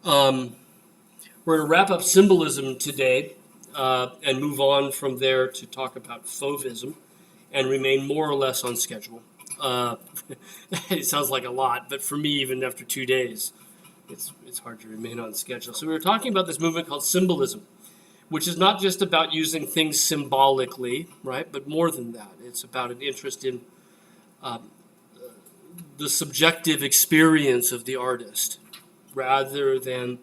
Um, we're going to wrap up symbolism today and move on from there to talk about fauvism and remain more or less on schedule. Uh, it sounds like a lot, but for me, even after 2 days, it's hard to remain on schedule. So we were talking about this movement called symbolism, which is not just about using things symbolically, right? But more than that, it's about an interest in the subjective experience of the artist rather than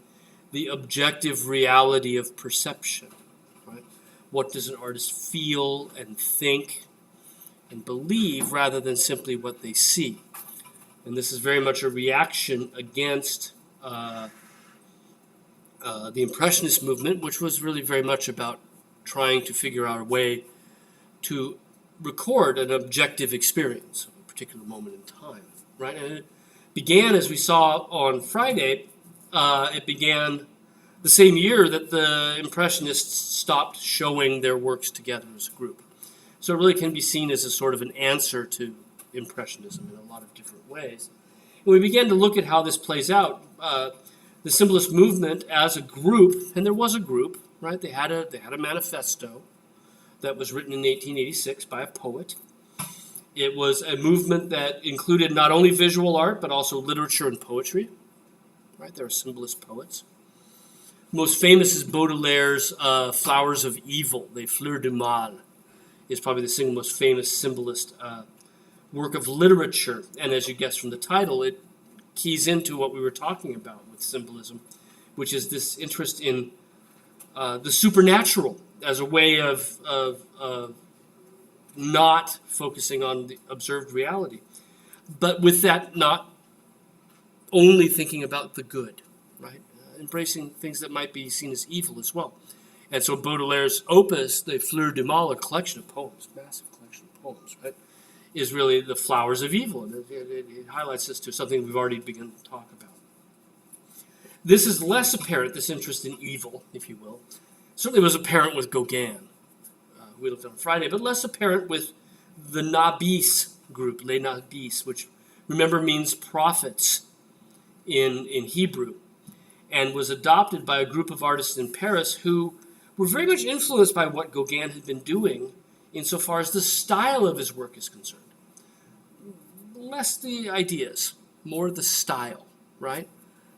the objective reality of perception, right? What does an artist feel and think and believe rather than simply what they see? And this is very much a reaction against the Impressionist movement, which was really very much about trying to figure out a way to record an objective experience of a particular moment in time, right? And it began, as we saw on Friday, it began the same year that the Impressionists stopped showing their works together as a group. So it really can be seen as a sort of an answer to Impressionism in a lot of different ways. And we began to look at how this plays out. The Symbolist movement as a group, and there was a group, right? They had a manifesto that was written in 1886 by a poet. It was a movement that included not only visual art, but also literature and poetry, right? There are symbolist poets. Most famous is Baudelaire's Flowers of Evil, Les Fleurs du Mal, is probably the single most famous symbolist work of literature. And as you guessed from the title, it keys into what we were talking about with symbolism, which is this interest in the supernatural as a way of not focusing on the observed reality, but with that not only thinking about the good, right? Embracing things that might be seen as evil as well. And so Baudelaire's opus, Les Fleurs du Mal, a collection of poems, massive collection of poems, right, is really the flowers of evil. And it highlights this to something we've already begun to talk about. This is less apparent, this interest in evil, if you will. Certainly was apparent with Gauguin, we looked at on Friday, but less apparent with the Nabis group, Les Nabis, which, remember, means prophets in Hebrew, and was adopted by a group of artists in Paris who were very much influenced by what Gauguin had been doing insofar as the style of his work is concerned. Less the ideas, more the style, right?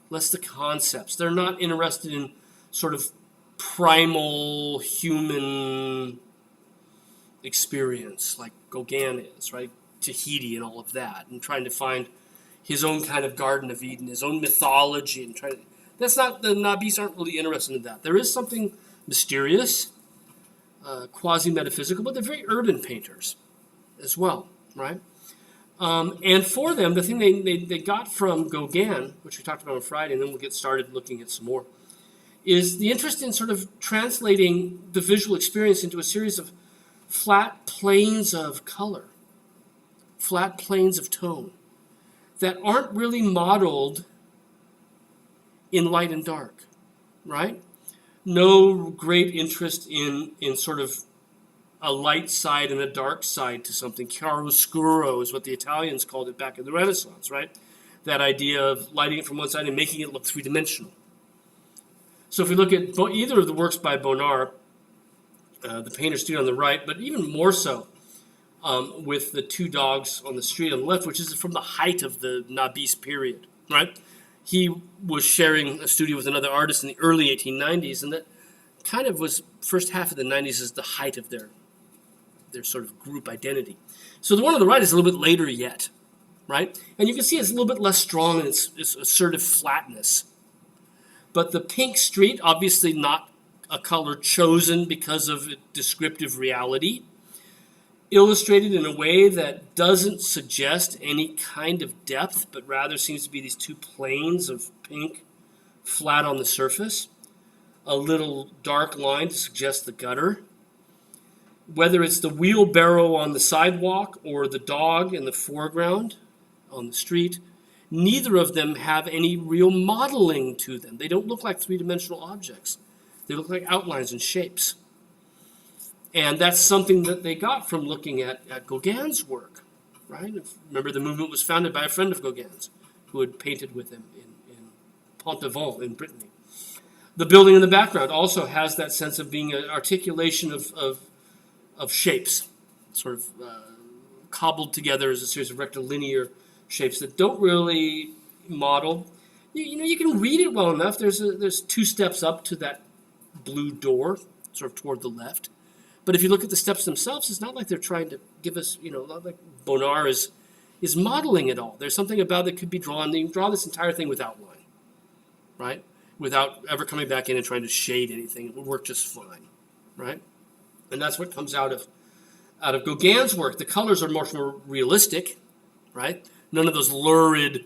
Less the concepts. They're not interested in sort of primal human experience like Gauguin is, right? Tahiti and all of that, and trying to find his own kind of Garden of Eden, his own mythology, and trying to... That's not, the Nabis aren't really interested in that. There is something mysterious, quasi-metaphysical, but they're very urban painters as well, right? And for them, the thing they got from Gauguin, which we talked about on Friday, and then we'll get started looking at some more, is the interest in sort of translating the visual experience into a series of flat planes of color, flat planes of tone, that aren't really modeled in light and dark, right? No great interest in sort of a light side and a dark side to something. Chiaroscuro is what the Italians called it back in the Renaissance, right? That idea of lighting it from one side and making it look three-dimensional. So if we look at either of the works by Bonnard, the painter student on the right, but even more so with the two dogs on the street on the left, which is from the height of the Nabis period, right? He was sharing a studio with another artist in the early 1890s, and that kind of was first half of the 90s is the height of their sort of group identity. So the one on the right is a little bit later yet, right? And you can see it's a little bit less strong in its assertive flatness. But the pink street, obviously not a color chosen because of descriptive reality, illustrated in a way that doesn't suggest any kind of depth, but rather seems to be these two planes of pink flat on the surface, a little dark line to suggest the gutter. Whether it's the wheelbarrow on the sidewalk or the dog in the foreground on the street, neither of them have any real modeling to them. They don't look like three-dimensional objects. They look like outlines and shapes. And that's something that they got from looking at Gauguin's work, right? Remember, the movement was founded by a friend of Gauguin's who had painted with him in Pont-Aven in Brittany. The building in the background also has that sense of being an articulation of shapes, sort of cobbled together as a series of rectilinear shapes that don't really model. You can read it well enough. There's 2 steps up to that blue door, sort of toward the left. But if you look at the steps themselves, it's not like they're trying to give us, not like Bonnard is modeling it all. There's something about that could be drawn. You can draw this entire thing with outline, right? Without ever coming back in and trying to shade anything. It would work just fine, right? And that's what comes out of Gauguin's work. The colors are much more realistic, right? None of those lurid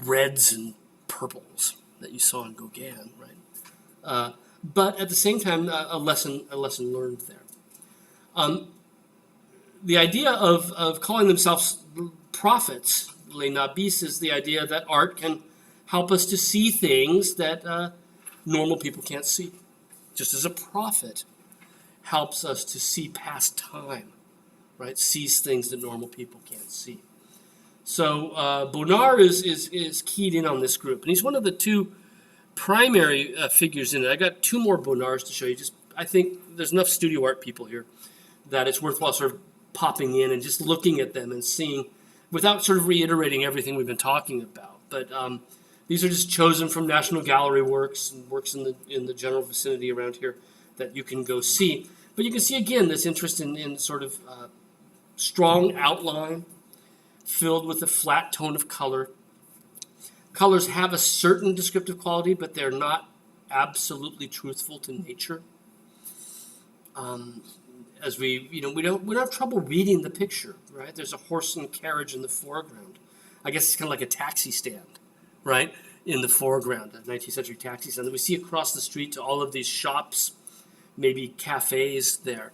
reds and purples that you saw in Gauguin, right? But at the same time, a lesson learned there. The idea of calling themselves prophets, les nabis, is the idea that art can help us to see things that normal people can't see. Just as a prophet helps us to see past time, right? Sees things that normal people can't see. So Bonnard is keyed in on this group, and he's one of the 2 primary figures in it. I got 2 more Bonnards to show you. I think there's enough studio art people here that it's worthwhile sort of popping in and just looking at them and seeing, without sort of reiterating everything we've been talking about. But these are just chosen from National Gallery works and works in the general vicinity around here that you can go see. But you can see again this interest in sort of strong outline, filled with a flat tone of color. Colors have a certain descriptive quality, but they're not absolutely truthful to nature. As we don't have trouble reading the picture, right? There's a horse and carriage in the foreground. I guess it's kind of like a taxi stand, right? In the foreground, a 19th century taxi stand that we see across the street to all of these shops, maybe cafes there.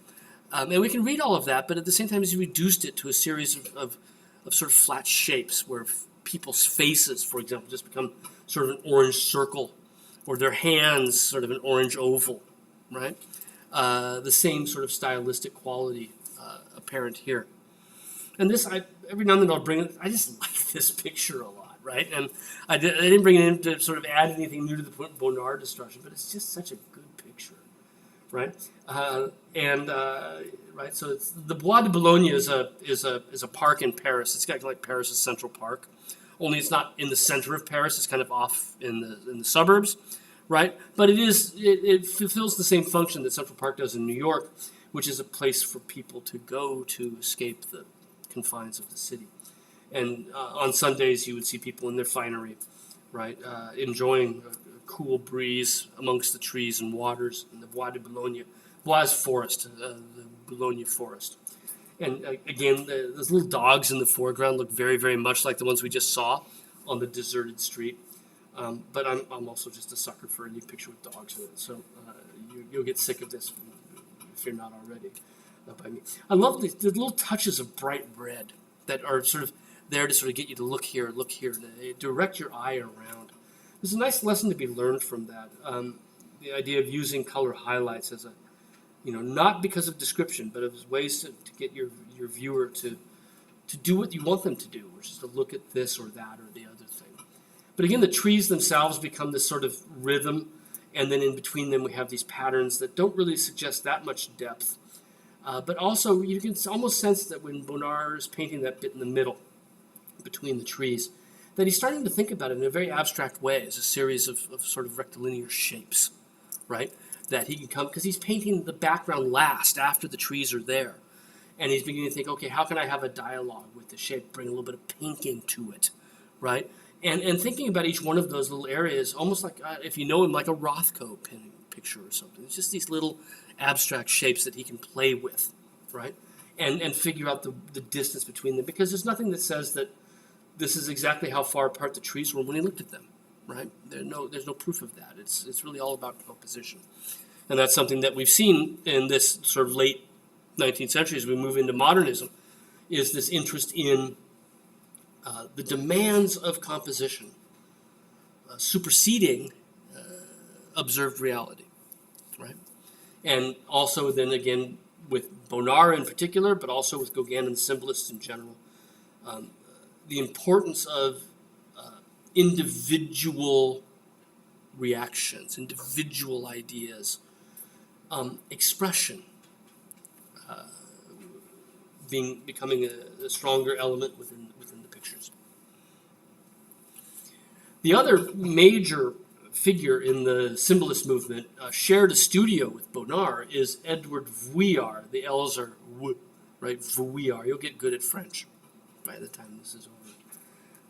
And we can read all of that, but at the same time, he's reduced it to a series of sort of flat shapes where people's faces, for example, just become sort of an orange circle, or their hands sort of an orange oval, right? The same sort of stylistic quality apparent here. And this, every now and then I'll bring it, I just like this picture a lot, right? And I didn't bring it in to sort of add anything new to the Bonnard discussion, but it's just such a good picture, right? Right, so it's, the Bois de Boulogne is a park in Paris. It's got like Paris' Central Park, only it's not in the center of Paris. It's kind of off in the suburbs, right? But it fulfills the same function that Central Park does in New York, which is a place for people to go to escape the confines of the city. And on Sundays, you would see people in their finery, right, enjoying a cool breeze amongst the trees and waters in the Bois de Boulogne. Bois is forest, the Boulogne forest. And again, those little dogs in the foreground look very, very much like the ones we just saw on the deserted street. But I'm also just a sucker for any picture with dogs in it. So you'll get sick of this if you're not already by me. I love the little touches of bright red that are sort of there to sort of get you to look here, to direct your eye around. There's a nice lesson to be learned from that. The idea of using color highlights as a, not because of description, but as ways to get your viewer to do what you want them to do, which is to look at this or that or the other thing. But again, the trees themselves become this sort of rhythm, and then in between them we have these patterns that don't really suggest that much depth. But also, you can almost sense that when Bonnard is painting that bit in the middle, between the trees, that he's starting to think about it in a very abstract way as a series of sort of rectilinear shapes, right? That he can come, because he's painting the background last, after the trees are there. And he's beginning to think, okay, how can I have a dialogue with the shape, bring a little bit of pink into it, right? And thinking about each one of those little areas, almost like, if you know him, like a Rothko picture or something. It's just these little abstract shapes that he can play with, right? And figure out the distance between them, because there's nothing that says that this is exactly how far apart the trees were when he looked at them, right? There's no proof of that. It's really all about composition. And that's something that we've seen in this sort of late 19th century as we move into modernism, is this interest in the demands of composition superseding observed reality, right? And also then again with Bonnard in particular, but also with Gauguin and symbolists in general, the importance of individual reactions, individual ideas, expression becoming a stronger element within the pictures. The other major figure in the symbolist movement, shared a studio with Bonnard, is Edward Vuillard. The L's are W, right? Vuillard. You'll get good at French by the time this is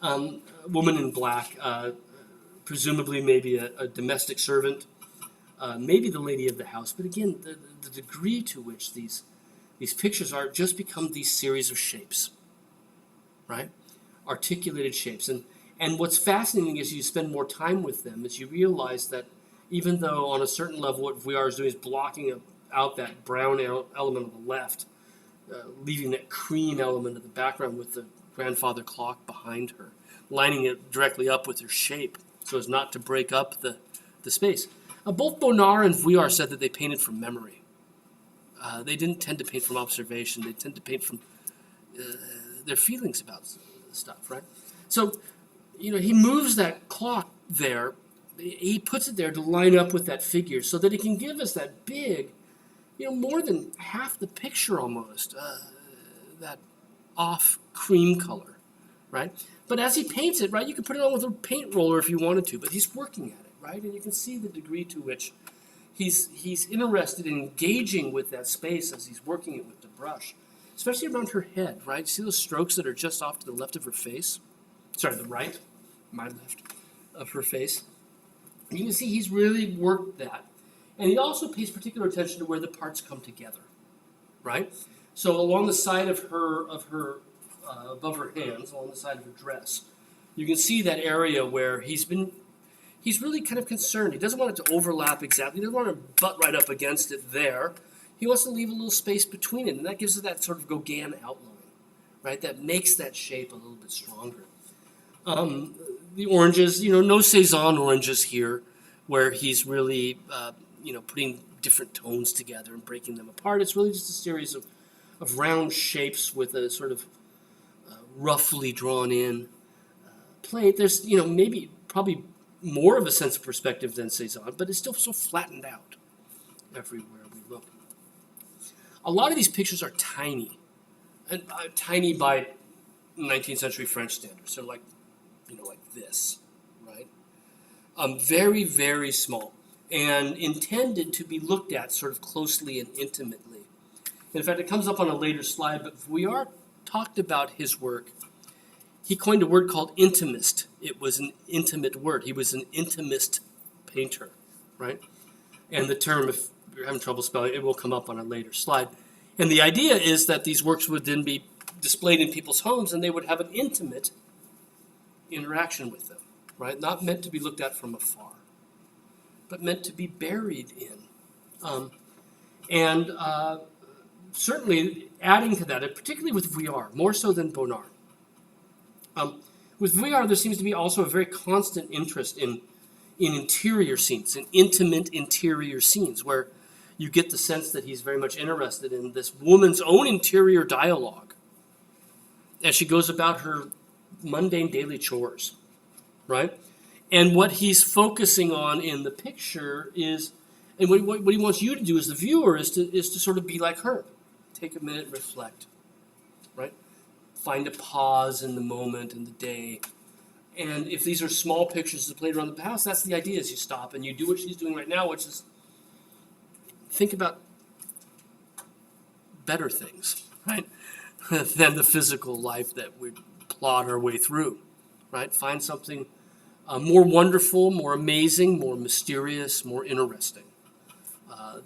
over. Woman in black, presumably maybe a domestic servant, maybe the lady of the house. But again, the degree to which these pictures are just become these series of shapes, right? Articulated shapes. And what's fascinating is you spend more time with them is you realize that even though on a certain level what Vuillard is doing is blocking out that brown element on the left, leaving that cream element of the background with the grandfather clock behind her, lining it directly up with her shape so as not to break up the space. Both Bonnard and Vuillard said that they painted from memory. They didn't tend to paint from observation. They tend to paint from their feelings about stuff, right? So, he moves that clock there. He puts it there to line up with that figure so that he can give us that big, more than half the picture almost, that off cream color, right? But as he paints it, right, you can put it on with a paint roller if you wanted to, but he's working at it, right? And you can see the degree to which he's interested in engaging with that space as he's working it with the brush, especially around her head, right? See those strokes that are just off to the left of her face? Sorry, the right, my left, of her face. And you can see he's really worked that. And he also pays particular attention to where the parts come together, right? So along the side of her above her hands, along the side of her dress, you can see that area where he's really kind of concerned. He doesn't want it to overlap exactly. He doesn't want to butt right up against it there. He wants to leave a little space between it, and that gives it that sort of Gauguin outline, right? That makes that shape a little bit stronger. The oranges, no Cezanne oranges here, where he's really, putting different tones together and breaking them apart. It's really just a series of round shapes with a sort of roughly drawn in plate. There's, maybe probably more of a sense of perspective than Cezanne, but it's still so flattened out everywhere we look. A lot of these pictures are tiny, and tiny by 19th century French standards. So like this, right? Very, very small, and intended to be looked at sort of closely and intimately. In fact, it comes up on a later slide, but Vuillard talked about his work. He coined a word called intimist. It was an intimate word. He was an intimist painter, right? And the term, if you're having trouble spelling it, will come up on a later slide. And the idea is that these works would then be displayed in people's homes, and they would have an intimate interaction with them, right? Not meant to be looked at from afar, but meant to be buried in. Certainly adding to that, and particularly with Vuillard, more so than Bonnard. With Vuillard, there seems to be also a very constant interest in interior scenes, in intimate interior scenes, where you get the sense that he's very much interested in this woman's own interior dialogue as she goes about her mundane daily chores, right? And what he's focusing on in the picture is, and what he wants you to do as the viewer is to sort of be like her. Take a minute, reflect, right? Find a pause in the moment, in the day. And if these are small pictures that played around the house, that's the idea, is you stop and you do what she's doing right now, which is think about better things, right? Than the physical life that we plod our way through, right? Find something more wonderful, more amazing, more mysterious, more interesting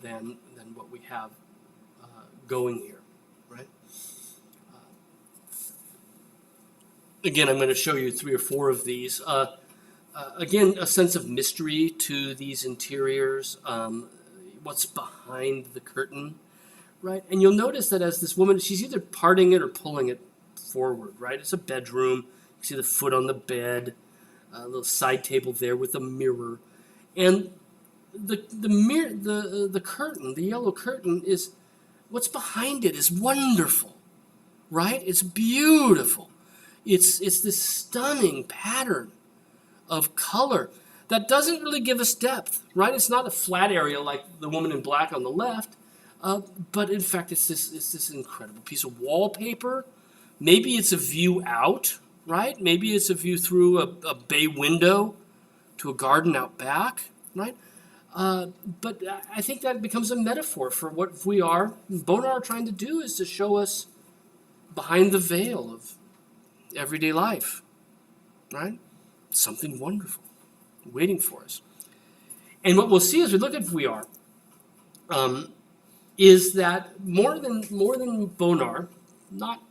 than what we have going here, right? Again, I'm going to show you 3 or 4 of these. Again, a sense of mystery to these interiors, what's behind the curtain, right? And you'll notice that as this woman, she's either parting it or pulling it forward, right? It's a bedroom. You see the foot on the bed, a little side table there with a mirror. And the curtain, the yellow curtain, is what's behind it is wonderful, right? It's beautiful. It's this stunning pattern of color that doesn't really give us depth, right? It's not a flat area like the woman in black on the left, but in fact, it's this incredible piece of wallpaper. Maybe it's a view out, right? Maybe it's a view through a bay window to a garden out back, right? But I think that becomes a metaphor for what we are. Bonar are trying to do is to show us behind the veil of everyday life, right? Something wonderful waiting for us. And what we'll see as we look at VR is that more than Bonar, not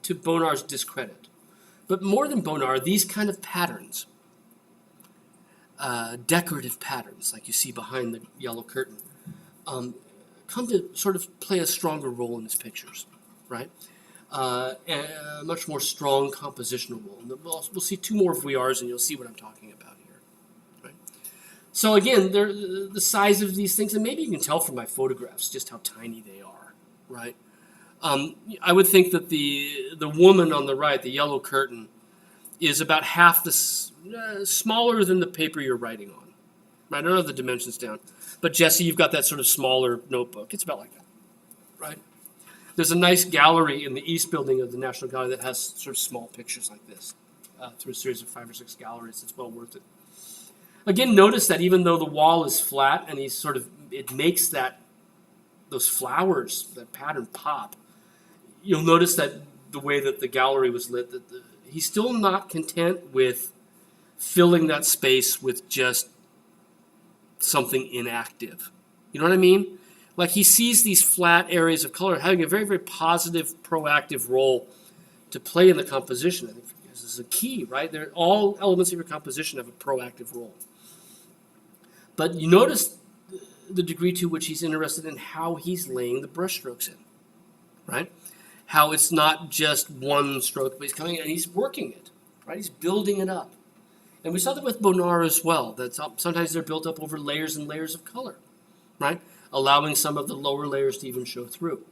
to Bonar's discredit, but more than Bonar, these kind of patterns, decorative patterns like you see behind the yellow curtain, come to sort of play a stronger role in his pictures, right? And a much more strong compositional role. And we'll see two more VRs and you'll see what I'm talking about here, right? So again, the size of these things, and maybe you can tell from my photographs just how tiny they are, right? I would think that the woman on the right, the yellow curtain, is about half the smaller than the paper you're writing on. Right? I don't have the dimensions down. But Jesse, you've got that sort of smaller notebook. It's about like that, right? There's a nice gallery in the East Building of the National Gallery that has sort of small pictures like this through a series of 5 or 6 galleries. It's well worth it. Again, notice that even though the wall is flat and it makes those flowers, that pattern pop, you'll notice that the way that the gallery was lit, that he's still not content with filling that space with just something inactive. You know what I mean? Like he sees these flat areas of color having a very, very positive, proactive role to play in the composition. I think this is a key, right? All elements of your composition have a proactive role. But you notice the degree to which he's interested in how he's laying the brushstrokes in, right? How it's not just one stroke, but he's coming and he's working it, right? He's building it up. And we saw that with Bonar as well, that sometimes they're built up over layers and layers of color, right? Allowing some of the lower layers to even show through.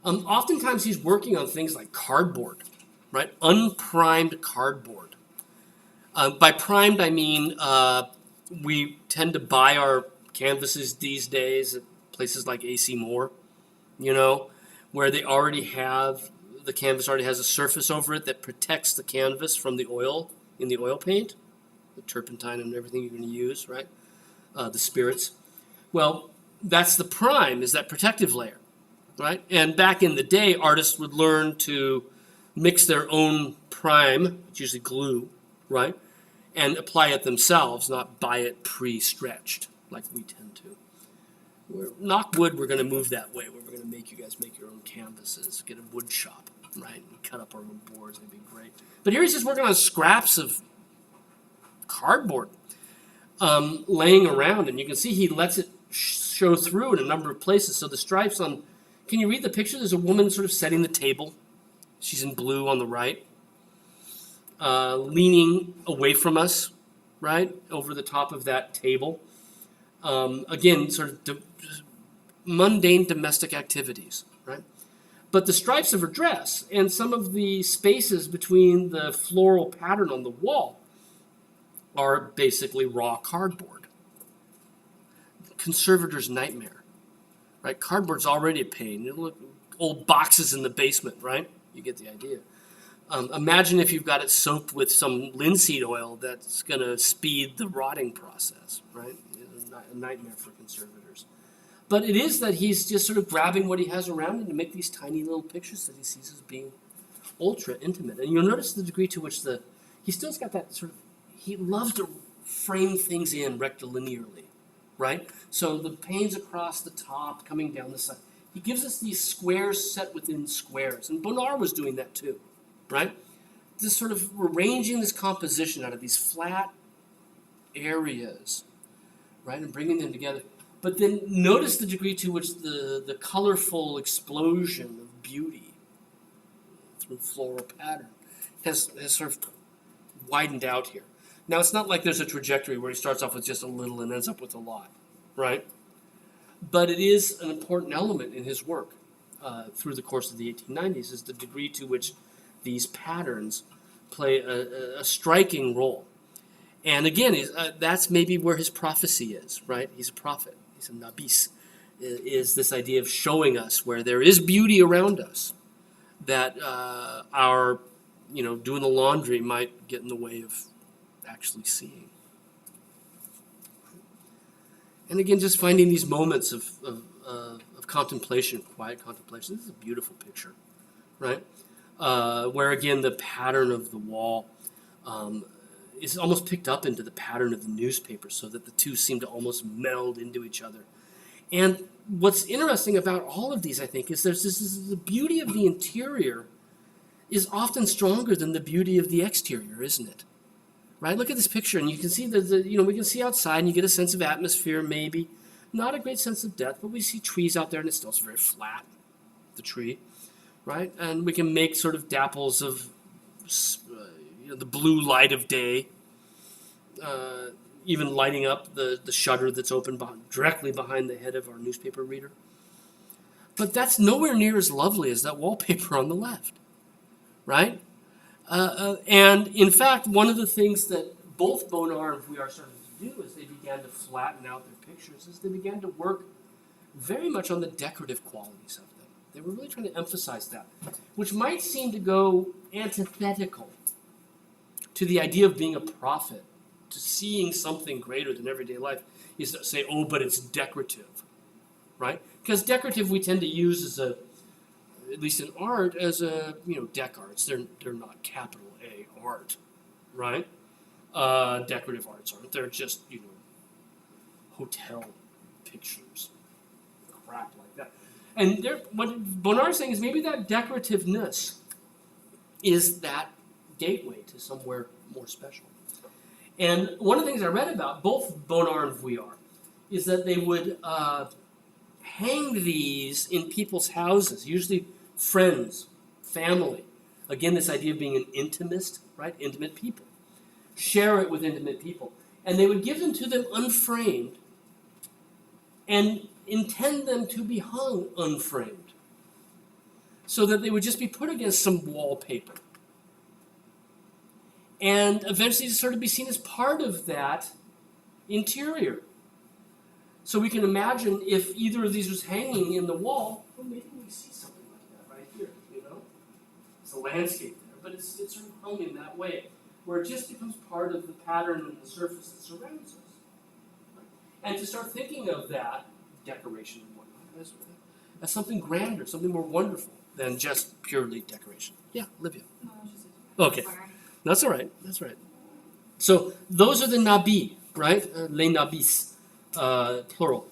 Oftentimes he's working on things like cardboard, right? Unprimed cardboard. By primed, I mean we tend to buy our canvases these days at places like AC Moore, where the canvas already has a surface over it that protects the canvas from the oil in the oil paint, the turpentine and everything you're going to use, right? The spirits. Well, that's the prime, is that protective layer, right? And back in the day, artists would learn to mix their own prime, it's usually glue, right? And apply it themselves, not buy it pre-stretched like we tend to. Knock wood, we're going to move that way, where we're going to make you guys make your own canvases, get a wood shop, right? And cut up our own boards, it'd be great. But here he's just working on scraps of cardboard laying around, and you can see he lets it show through in a number of places. So the stripes on, can you read the picture? There's a woman sort of setting the table. She's in blue on the right, leaning away from us, right, over the top of that table. Again, sort of mundane domestic activities, right? But the stripes of her dress and some of the spaces between the floral pattern on the wall are basically raw cardboard. Conservator's nightmare, right? Cardboard's already a pain. You look, old boxes in the basement, right? You get the idea. Imagine if you've got it soaked with some linseed oil that's going to speed the rotting process, right? It's a nightmare for conservators. But it is that he's just sort of grabbing what he has around him to make these tiny little pictures that he sees as being ultra intimate. And you'll notice the degree to which he still's got that sort of, he loves to frame things in rectilinearly, right? So the panes across the top, coming down the side. He gives us these squares set within squares. And Bonar was doing that too, right? Just sort of arranging this composition out of these flat areas, right? And bringing them together. But then notice the degree to which the colorful explosion of beauty through floral pattern has sort of widened out here. Now, it's not like there's a trajectory where he starts off with just a little and ends up with a lot, right? But it is an important element in his work through the course of the 1890s, is the degree to which these patterns play a striking role. And again, that's maybe where his prophecy is, right? He's a prophet. He's a nabis. Is this idea of showing us where there is beauty around us, that our, doing the laundry might get in the way of actually seeing. And again, just finding these moments of contemplation, quiet contemplation. This is a beautiful picture, right? Where again, the pattern of the wall is almost picked up into the pattern of the newspaper, so that the two seem to almost meld into each other. And what's interesting about all of these, I think, is the beauty of the interior is often stronger than the beauty of the exterior, isn't it? Right? Look at this picture, and you can see we can see outside, and you get a sense of atmosphere, maybe not a great sense of depth, but we see trees out there, and it's still very flat, the tree, right? And we can make sort of dapples of the blue light of day, even lighting up the shutter that's open directly behind the head of our newspaper reader. But that's nowhere near as lovely as that wallpaper on the left, right? And in fact, one of the things that both Bonnard and Vuillard started to do as they began to flatten out their pictures is they began to work very much on the decorative qualities of them. They were really trying to emphasize that, which might seem to go antithetical to the idea of being a prophet, to seeing something greater than everyday life, is to say, oh, but it's decorative, right? Because decorative we tend to use as at least in art, as dec arts. They're not capital A art, right? Decorative arts aren't. They're just, hotel pictures, crap like that. And what Bonnard's saying is maybe that decorativeness is that gateway to somewhere more special. And one of the things I read about both Bonnard and Vuillard is that they would hang these in people's houses, usually friends, family. Again, this idea of being an intimist, right? Intimate people. Share it with intimate people. And they would give them to them unframed and intend them to be hung unframed, so that they would just be put against some wallpaper. And eventually to sort of be seen as part of that interior. So we can imagine if either of these was hanging in the wall, well, maybe we see something like that right here, It's a landscape there, but it's sort of hung in that way, where it just becomes part of the pattern and the surface that surrounds us. Right? And to start thinking of that decoration and whatnot as something grander, something more wonderful than just purely decoration. Yeah, Olivia. Okay. That's all right. That's right. So those are the nabi, right? Les nabis, plural.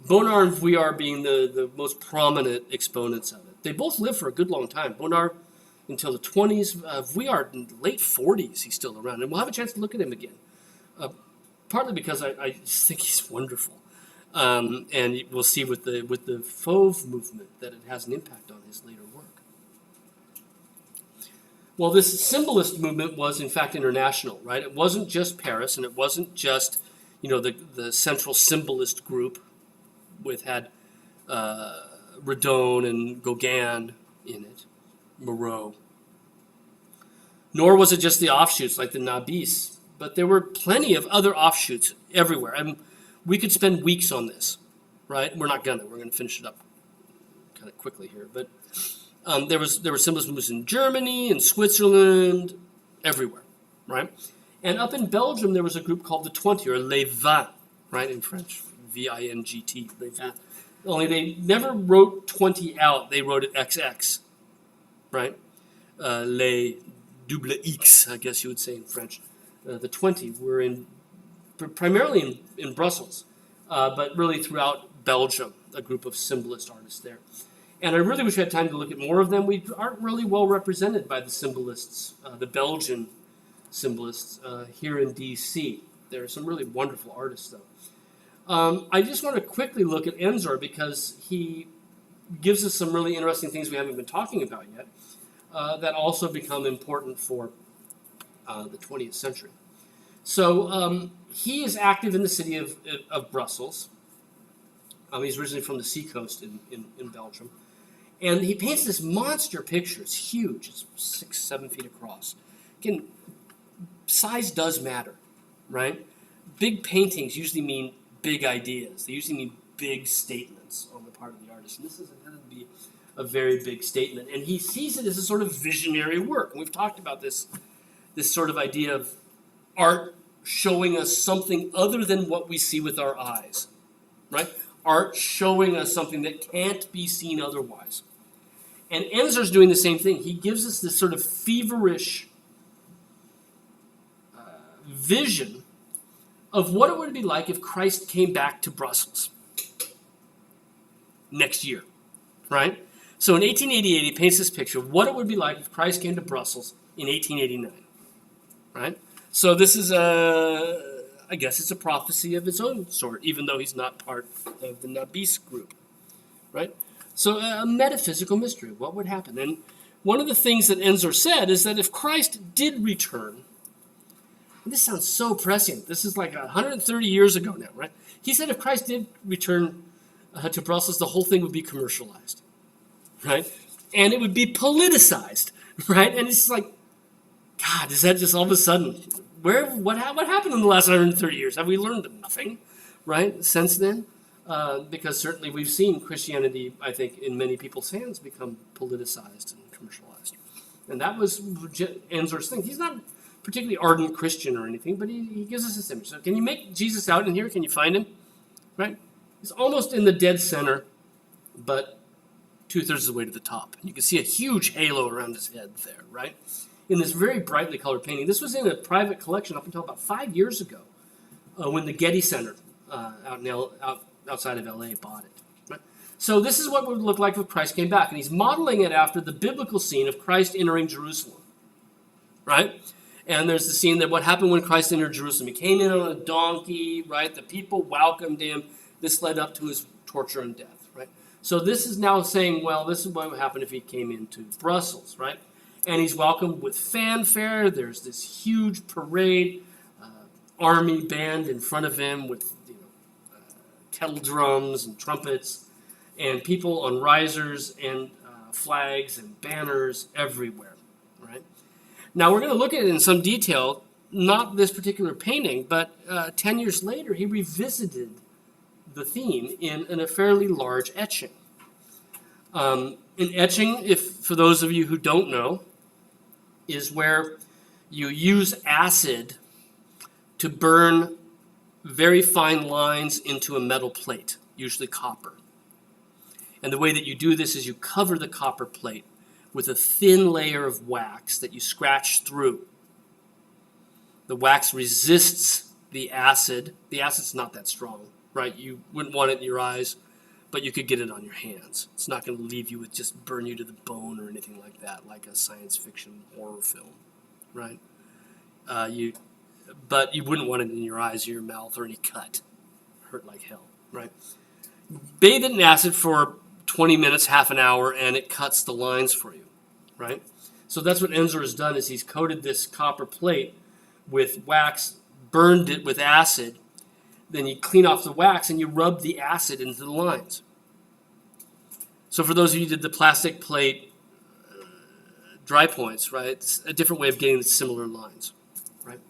Bonnard and Vuillard being the most prominent exponents of it. They both lived for a good long time. Bonnard until the 20s. Vuillard in the late 40s, he's still around. And we'll have a chance to look at him again. Partly because I just think he's wonderful. And we'll see with the Fauve movement that it has an impact on his later work. Well, this symbolist movement was, in fact, international, right? It wasn't just Paris, and it wasn't just, the central symbolist group had Redon and Gauguin in it, Moreau. Nor was it just the offshoots like the Nabis, but there were plenty of other offshoots everywhere. And we could spend weeks on this, right? We're not gonna. We're gonna finish it up kind of quickly here, but. There were symbolist movements in Germany, in Switzerland, everywhere, right? And up in Belgium, there was a group called the 20, or Les 20, right, in French, V-I-N-G-T, Les 20. Only they never wrote 20 out, they wrote it XX, right? Les double X, I guess you would say in French. The 20 were primarily in Brussels, but really throughout Belgium, a group of symbolist artists there. And I really wish we had time to look at more of them. We aren't really well represented by the symbolists, the Belgian symbolists here in D.C. There are some really wonderful artists, though. I just want to quickly look at Ensor because he gives us some really interesting things we haven't been talking about yet that also become important for the 20th century. So he is active in the city of Brussels. He's originally from the seacoast in Belgium. And he paints this monster picture. It's huge. It's 6-7 feet across. Again, size does matter, right? Big paintings usually mean big ideas. They usually mean big statements on the part of the artist. And this is intended to be a very big statement. And he sees it as a sort of visionary work. And we've talked about this sort of idea of art showing us something other than what we see with our eyes, right? Art showing us something that can't be seen otherwise. And Enzor's doing the same thing. He gives us this sort of feverish vision of what it would be like if Christ came back to Brussels next year, right? So in 1888, he paints this picture of what it would be like if Christ came to Brussels in 1889, right? So this is I guess it's a prophecy of its own sort, even though he's not part of the Nabis group, right? So a metaphysical mystery, what would happen? And one of the things that Enzor said is that if Christ did return, and this sounds so prescient, this is like 130 years ago now, right? He said if Christ did return to Brussels, the whole thing would be commercialized, right? And it would be politicized, right? And it's like, God, is that just all of a sudden, what happened in the last 130 years? Have we learned nothing, right, since then? Because certainly we've seen Christianity, I think, in many people's hands become politicized and commercialized. And that was Enzor's thing. He's not a particularly ardent Christian or anything, but he gives us this image. So can you make Jesus out in here? Can you find him? Right? He's almost in the dead center, but 2/3 of the way to the top. You can see a huge halo around his head there, right? In this very brightly colored painting. This was in a private collection up until about 5 years ago when the Getty Center outside of LA bought it. Right? So this is what it would look like if Christ came back. And he's modeling it after the biblical scene of Christ entering Jerusalem. Right? And there's the scene that what happened when Christ entered Jerusalem. He came in on a donkey, right? The people welcomed him. This led up to his torture and death, right? So this is now saying, well, this is what would happen if he came into Brussels, right? And he's welcomed with fanfare. There's this huge parade, army band in front of him with kettle drums and trumpets, and people on risers and flags and banners everywhere, right? Now we're going to look at it in some detail, not this particular painting, but 10 years later he revisited the theme in a fairly large etching. An etching, for those of you who don't know, is where you use acid to burn very fine lines into a metal plate, usually copper. And the way that you do this is you cover the copper plate with a thin layer of wax that you scratch through. The wax resists the acid. The acid's not that strong, right? You wouldn't want it in your eyes, but you could get it on your hands. It's not going to leave you with just burn you to the bone or anything like that, like a science fiction horror film, right? But you wouldn't want it in your eyes or your mouth or any cut. Hurt like hell, right? Bathe it in acid for 20 minutes, half an hour, and it cuts the lines for you, right? So that's what Enzor has done, is he's coated this copper plate with wax, burned it with acid, then you clean off the wax and you rub the acid into the lines. So for those of you who did the plastic plate dry points, right, it's a different way of getting the similar lines, right?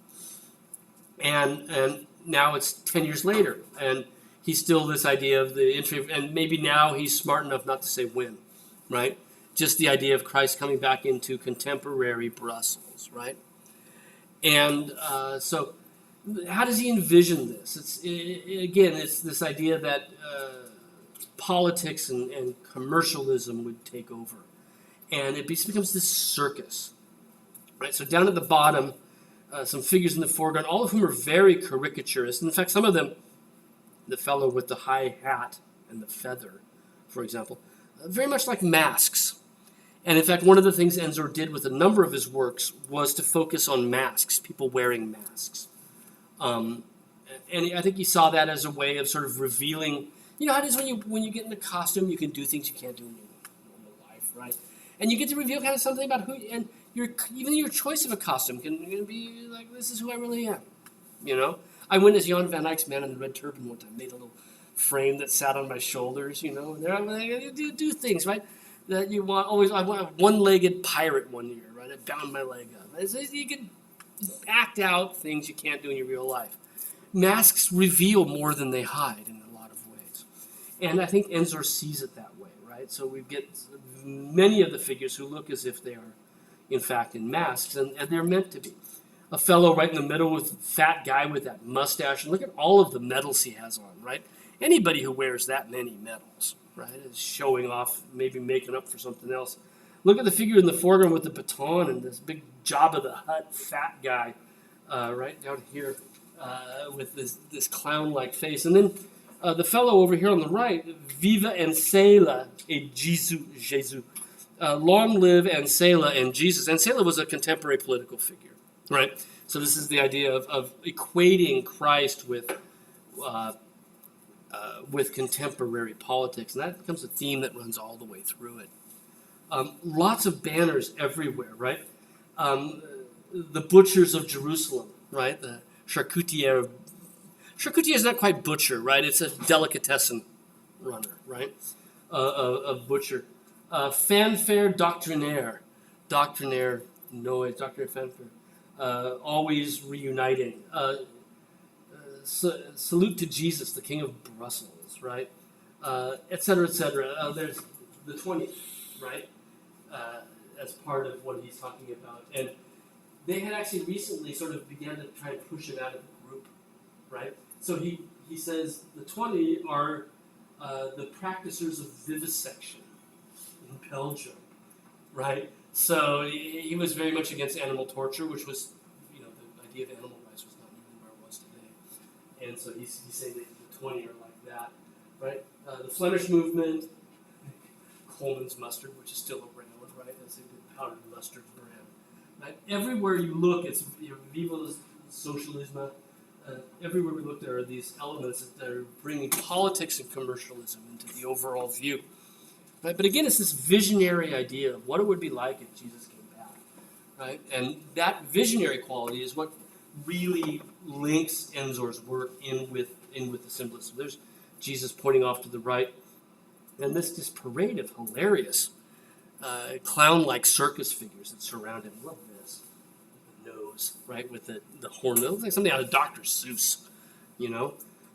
And now it's 10 years later, and he's still this idea of the entry, and maybe now he's smart enough not to say when, right? Just the idea of Christ coming back into contemporary Brussels, right? And so how does he envision this? It's this idea that politics and commercialism would take over. And it becomes this circus, right? So down at the bottom, some figures in the foreground, all of whom are very caricaturist. In fact, some of them, the fellow with the high hat and the feather, for example, very much like masks. And in fact, one of the things Enzor did with a number of his works was to focus on masks, people wearing masks. And I think he saw that as a way of sort of revealing, you know how it is when you get in a costume, you can do things you can't do in your normal life, right? And you get to reveal kind of something about who, and even your choice of a costume can be like, this is who I really am, you know? I went as Jan van Eyck's Man in the Red Turban one time, made a little frame that sat on my shoulders, you know, and there I do things, right? that you want always. I want a one-legged pirate one year, right? I bound my leg up. You can act out things you can't do in your real life. Masks reveal more than they hide in a lot of ways, and I think Enzor sees it that way, right? So we get many of the figures who look as if they are, in fact, in masks, and they're meant to be. A fellow right in the middle with a fat guy with that mustache, and look at all of the medals he has on, right? Anybody who wears that many medals, right, is showing off, maybe making up for something else. Look at the figure in the foreground with the baton and this big Jabba the Hutt fat guy, right down here with this clown-like face. And then the fellow over here on the right, Viva Ancela et Jesus. Long live Ancela and Jesus. Ancela was a contemporary political figure, right? So this is the idea of equating Christ with contemporary politics, and that becomes a theme that runs all the way through it. Lots of banners everywhere, right? The butchers of Jerusalem, right? The charcutier. Charcutier is not quite butcher, right? It's a delicatessen runner, right? A butcher. Fanfare doctrinaire. Doctrinaire noise, doctrinaire fanfare. Always reuniting. Salute to Jesus, the King of Brussels, right? Et cetera, et cetera. There's the 20th, right? As part of what he's talking about. And they had actually recently sort of began to try and push him out of the group, right? So he says the 20 are the practicers of vivisection in Belgium, right? So he was very much against animal torture, which was, the idea of animal rights was not really where it was today. And so he's saying that the 20 are like that, right? The Flemish movement, Coleman's mustard, which is still around, right? That's a good powdered mustard brand. Right? Everywhere you look, it's Viva's socialism. Everywhere we look, there are these elements that are bringing politics and commercialism into the overall view. Right? But again, it's this visionary idea of what it would be like if Jesus came back. Right? And that visionary quality is what really links Enzor's work in with the symbolism. There's Jesus pointing off to the right, and this parade of hilarious clown-like circus figures that surround him. Love this. The nose, right, with the horn. It looks like something out of Dr. Seuss,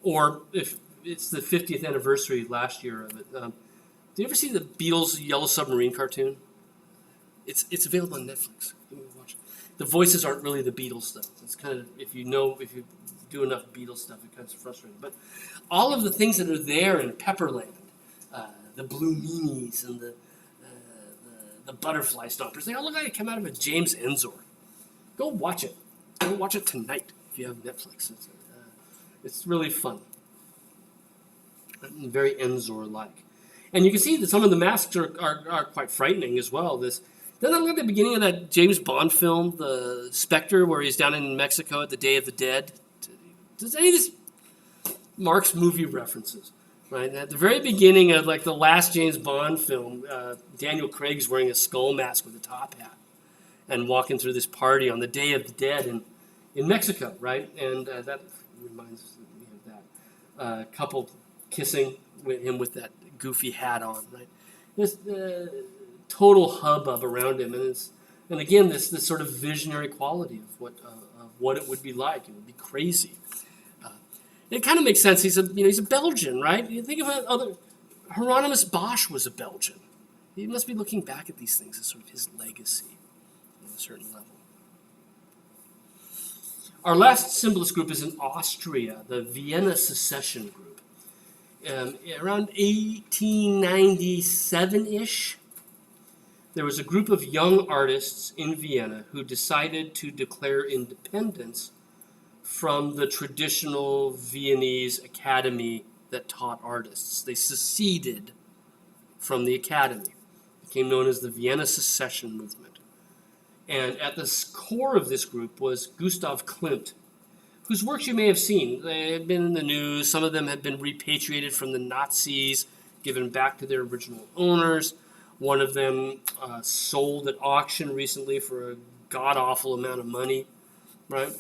Or if it's the 50th anniversary last year of it. Did you ever see the Beatles Yellow Submarine cartoon? It's available on Netflix. You can watch it. The voices aren't really the Beatles though. It's kind of if you do enough Beatles stuff, it becomes frustrating. But all of the things that are there in Pepperland, the Blue Meanies and the Butterfly Stompers, they all look like they come out of a James Enzor. Go watch it. Go watch it tonight if you have Netflix. It's really fun. Very Enzor-like. And you can see that some of the masks are quite frightening as well. Doesn't that look like the beginning of that James Bond film, The Spectre, where he's down in Mexico at the Day of the Dead? Does any of this Mark's movie references? Right at the very beginning of the last James Bond film, Daniel Craig's wearing a skull mask with a top hat and walking through this party on the Day of the Dead in Mexico, right? And that reminds me of that couple kissing with him with that goofy hat on, right? This total hubbub around him, and again this sort of visionary quality of what it would be like. It would be crazy. It kind of makes sense. He's a Belgian, right? You think of Hieronymus Bosch was a Belgian. He must be looking back at these things as sort of his legacy on a certain level. Our last symbolist group is in Austria, the Vienna Secession Group. Around 1897-ish, there was a group of young artists in Vienna who decided to declare independence from the traditional Viennese academy that taught artists. They seceded from the academy. It became known as the Vienna Secession Movement. And at the core of this group was Gustav Klimt, whose works you may have seen. They had been in the news. Some of them had been repatriated from the Nazis, given back to their original owners. One of them sold at auction recently for a god-awful amount of money, right?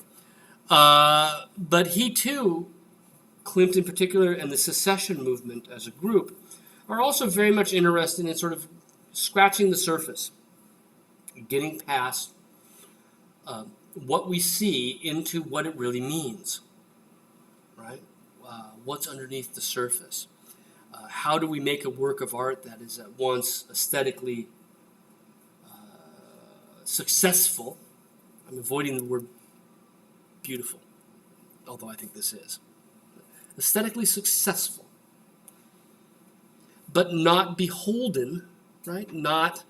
But he too, Klimt in particular, and the secession movement as a group, are also very much interested in sort of scratching the surface, getting past what we see into what it really means, right? What's underneath the surface? How do we make a work of art that is at once aesthetically successful? I'm avoiding the word beautiful, although I think this is. Aesthetically successful, but not beholden, right? Not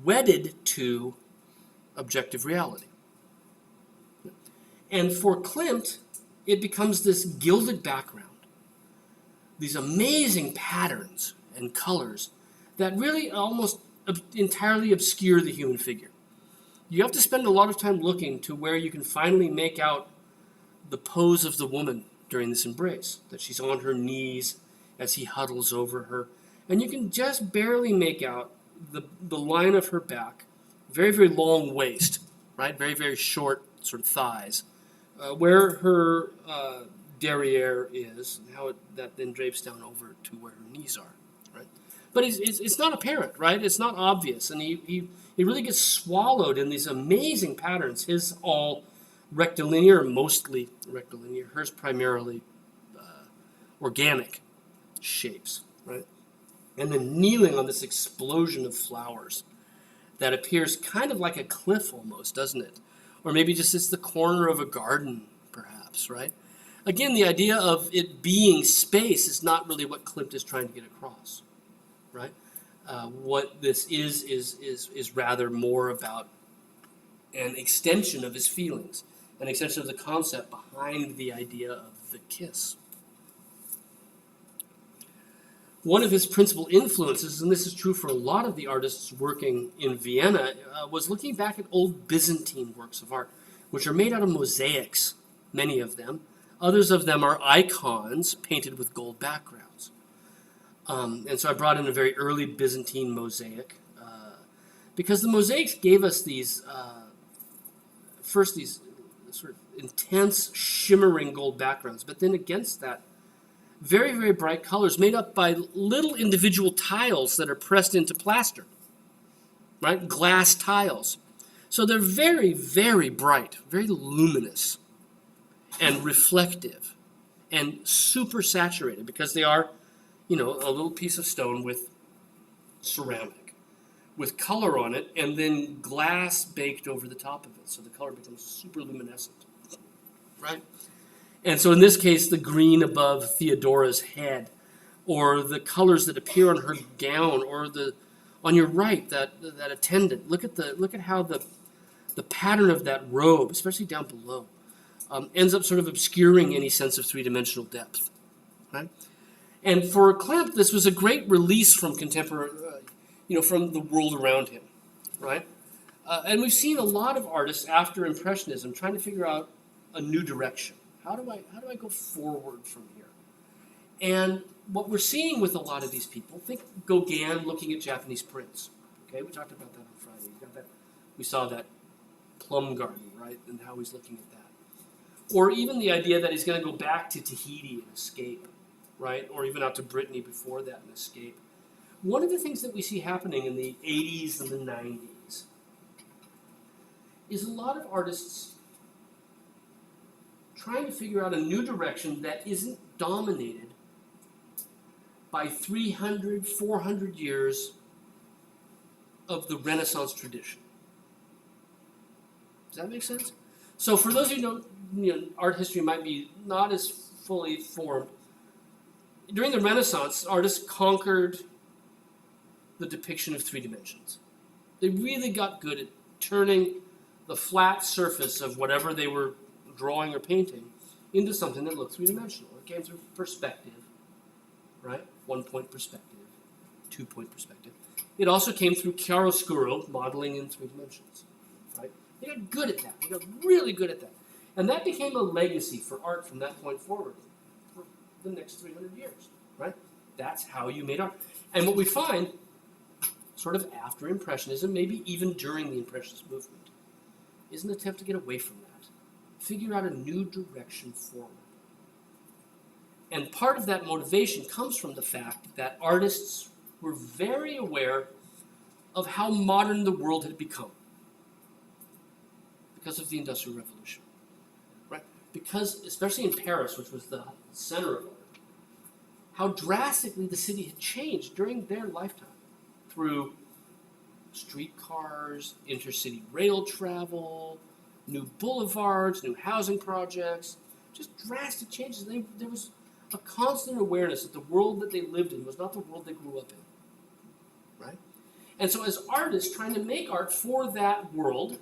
wedded to objective reality. And for Klimt, it becomes this gilded background, these amazing patterns and colors that really almost entirely obscure the human figure. You have to spend a lot of time looking to where you can finally make out the pose of the woman during this embrace, that she's on her knees as he huddles over her. And you can just barely make out the line of her back, very, very long waist, right? Very, very short sort of thighs, where her derriere is, and how that then drapes down over to where her knees are, right? But it's not apparent, right? It's not obvious, and he really gets swallowed in these amazing patterns. His all rectilinear, mostly rectilinear. Hers primarily organic shapes, right? And then kneeling on this explosion of flowers that appears kind of like a cliff almost, doesn't it? Or maybe just it's the corner of a garden, perhaps, right? Again, the idea of it being space is not really what Klimt is trying to get across, right? What this is rather more about an extension of his feelings, an extension of the concept behind the idea of the kiss. One of his principal influences, and this is true for a lot of the artists working in Vienna, was looking back at old Byzantine works of art, which are made out of mosaics, many of them. Others of them are icons painted with gold backgrounds. And so I brought in a very early Byzantine mosaic, because the mosaics gave us these, first these sort of intense, shimmering gold backgrounds, but then against that, very, very bright colors made up by little individual tiles that are pressed into plaster, right? Glass tiles. So they're very, very bright, very luminous and reflective and super saturated because they are, a little piece of stone with ceramic, with color on it, and then glass baked over the top of it. So the color becomes super luminescent, right? And so in this case, the green above Theodora's head, or the colors that appear on her gown, or on your right, that attendant. Look at how the pattern of that robe, especially down below, ends up sort of obscuring any sense of three-dimensional depth, right? And for Klimt, this was a great release from contemporary, from the world around him, right? And we've seen a lot of artists after Impressionism trying to figure out a new direction. How do I go forward from here? And what we're seeing with a lot of these people, think Gauguin looking at Japanese prints. Okay, we talked about that on Friday. We saw that plum garden, right, and how he's looking at that. Or even the idea that he's going to go back to Tahiti and escape, right, or even out to Brittany before that and escape. One of the things that we see happening in the 80s and the 90s is a lot of artists trying to figure out a new direction that isn't dominated by 300, 400 years of the Renaissance tradition. Does that make sense? So for those of you who know, art history might be not as fully formed. During the Renaissance, artists conquered the depiction of three dimensions. They really got good at turning the flat surface of whatever they were drawing or painting into something that looked three-dimensional. It came through perspective, right? 1-point perspective, 2-point perspective. It also came through chiaroscuro, modeling in 3 dimensions, right? They got good at that. They got really good at that. And that became a legacy for art from that point forward for the next 300 years, right? That's how you made art. And what we find, sort of after Impressionism, maybe even during the Impressionist movement, is an attempt to get away from that. Figure out a new direction forward. And part of that motivation comes from the fact that artists were very aware of how modern the world had become because of the Industrial Revolution, right? Because, especially in Paris, which was the center of art, how drastically the city had changed during their lifetime through streetcars, intercity rail travel, new boulevards, new housing projects, just drastic changes. There was a constant awareness that the world that they lived in was not the world they grew up in, right? And so as artists trying to make art for that world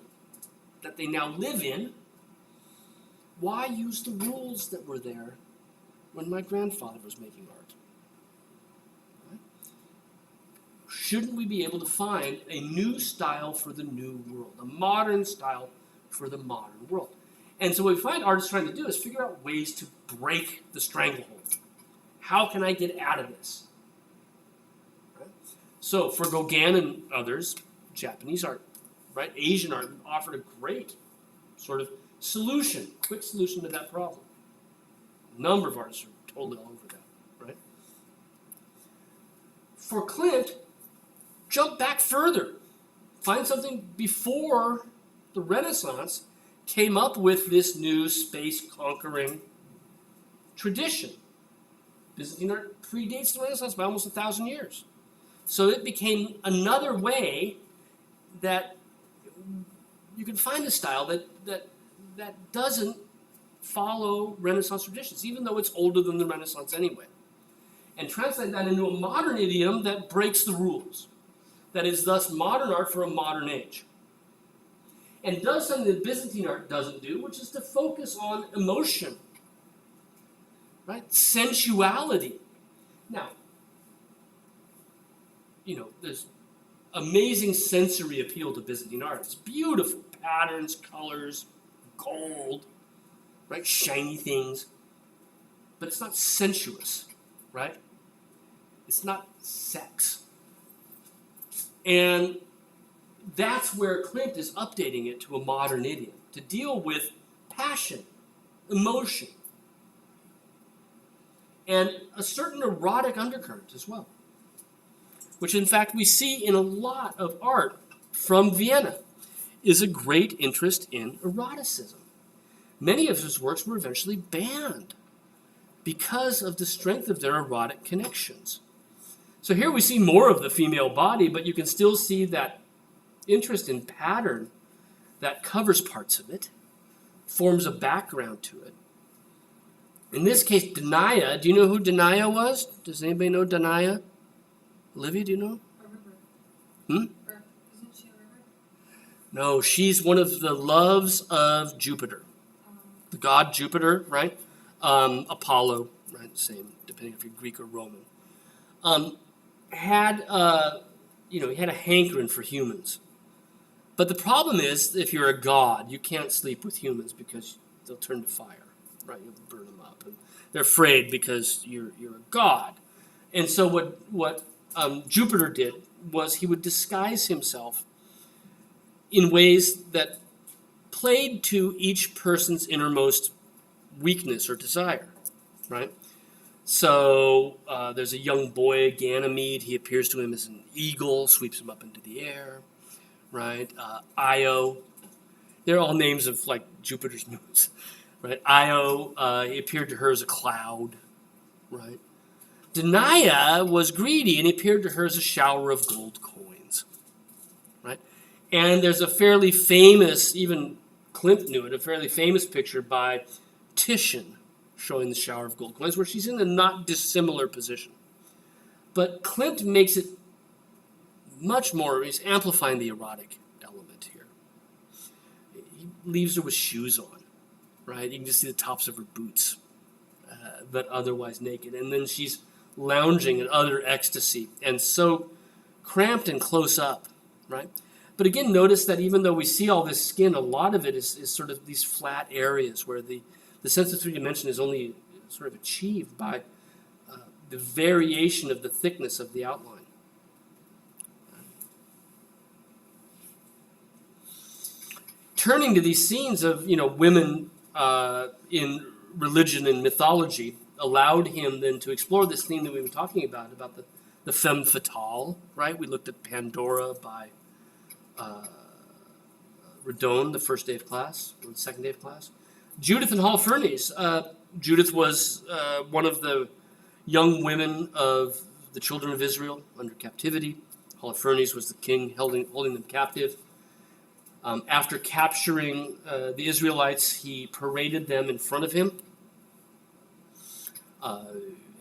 that they now live in, why use the rules that were there when my grandfather was making art? Right? Shouldn't we be able to find a new style for the new world, a modern style for the modern world? And so what we find artists trying to do is figure out ways to break the stranglehold. How can I get out of this? Right? So for Gauguin and others, Japanese art, right, Asian art offered a great sort of solution, quick solution to that problem. A number of artists are totally all over that, right? For Klimt, jump back further. Find something before the Renaissance came up with this new space-conquering tradition. Byzantine art predates the Renaissance by almost 1,000 years. So it became another way that you can find a style that doesn't follow Renaissance traditions, even though it's older than the Renaissance anyway. And translate that into a modern idiom that breaks the rules. That is thus modern art for a modern age. And does something that Byzantine art doesn't do, which is to focus on emotion, right? Sensuality. Now, there's amazing sensory appeal to Byzantine art. It's beautiful patterns, colors, gold, right? Shiny things. But it's not sensuous, right? It's not sex. And that's where Klimt is updating it to a modern idiom, to deal with passion, emotion, and a certain erotic undercurrent as well, which in fact we see in a lot of art from Vienna, is a great interest in eroticism. Many of his works were eventually banned because of the strength of their erotic connections. So here we see more of the female body, but you can still see that interest in pattern that covers parts of it, forms a background to it. In this case, Danaia, do you know who Danaia was? Does anybody know Danaia? Olivia, do you know? A river. Hmm? Or isn't she a river? No, she's one of the loves of Jupiter. The god Jupiter, right? Apollo, right? Same, depending if you're Greek or Roman. He had a hankering for humans. But the problem is, if you're a god, you can't sleep with humans because they'll turn to fire, right? You'll burn them up. And they're afraid because you're a god. And so what Jupiter did was he would disguise himself in ways that played to each person's innermost weakness or desire, right? So there's a young boy, Ganymede. He appears to him as an eagle, sweeps him up into the air, right? Io. They're all names of like Jupiter's moons, right? Io, he appeared to her as a cloud, right? Danaia was greedy and he appeared to her as a shower of gold coins, right? And there's a fairly famous, even Klimt knew it, a fairly famous picture by Titian showing the shower of gold coins where she's in a not dissimilar position. But Klimt makes it much more, he's amplifying the erotic element here. He leaves her with shoes on, right? You can just see the tops of her boots, but otherwise naked. And then she's lounging in utter ecstasy and so cramped and close up, right? But again, notice that even though we see all this skin, a lot of it is sort of these flat areas where the sense of three-dimension is only sort of achieved by the variation of the thickness of the outline. Turning to these scenes of women in religion and mythology allowed him then to explore this theme that we were talking about the femme fatale, right? We looked at Pandora by Redone, the first day of class, or the second day of class. Judith and Holofernes. Judith was one of the young women of the children of Israel under captivity. Holofernes was the king holding them captive. After capturing the Israelites, he paraded them in front of him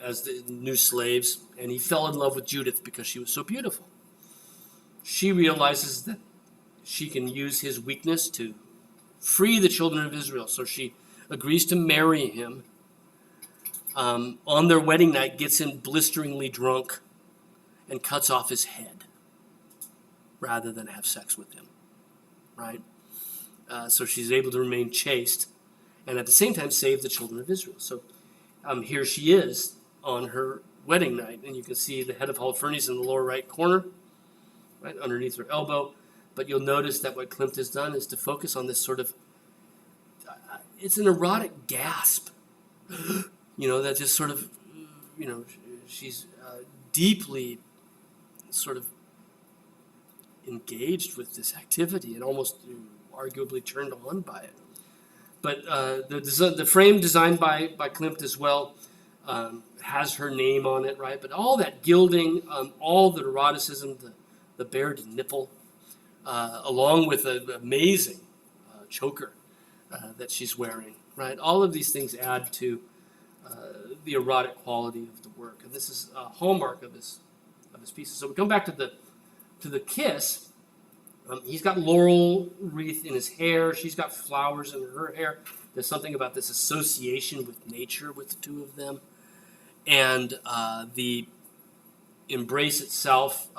as the new slaves, and he fell in love with Judith because she was so beautiful. She realizes that she can use his weakness to free the children of Israel, so she agrees to marry him. On their wedding night, gets him blisteringly drunk and cuts off his head rather than have sex with him, right? So she's able to remain chaste and at the same time save the children of Israel. So here she is on her wedding night, and you can see the head of Holofernes in the lower right corner, right underneath her elbow. But you'll notice that what Klimt has done is to focus on this sort of, it's an erotic gasp, that just sort of, she's deeply sort of engaged with this activity and almost arguably turned on by it. But the frame designed by Klimt as well has her name on it, right? But all that gilding, all the eroticism, the bared nipple, along with an amazing choker that she's wearing, right? All of these things add to the erotic quality of the work, and this is a hallmark of his pieces. So we come back to the kiss. He's got laurel wreath in his hair. She's got flowers in her hair. There's something about this association with nature with the two of them, and the embrace itself,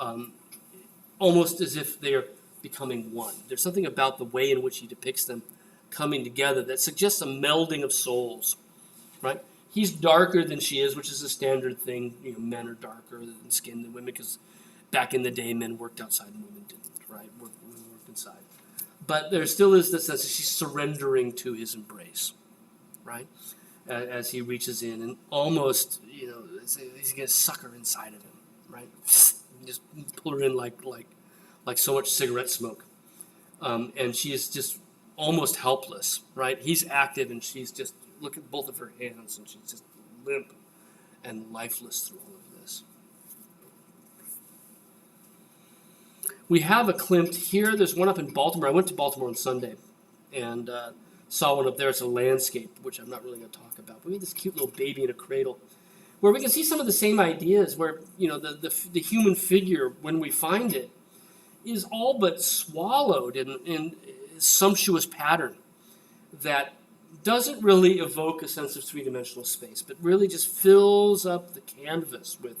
almost as if they're becoming one. There's something about the way in which he depicts them coming together that suggests a melding of souls, right? He's darker than she is, which is a standard thing. Men are darker than skin than women because back in the day, men worked outside and women didn't, right? Women worked inside. But there still is this sense that she's surrendering to his embrace, right? As he reaches in and almost, he's going to suck her inside of him, right? Just pull her in like so much cigarette smoke. And she is just almost helpless, right? He's active and she's just, look at both of her hands and she's just limp and lifeless through all of this. We have a Klimt here. There's one up in Baltimore. I went to Baltimore on Sunday and saw one up there. It's a landscape, which I'm not really going to talk about. But we have this cute little baby in a cradle where we can see some of the same ideas where, the human figure, when we find it, is all but swallowed in sumptuous pattern that doesn't really evoke a sense of three-dimensional space, but really just fills up the canvas with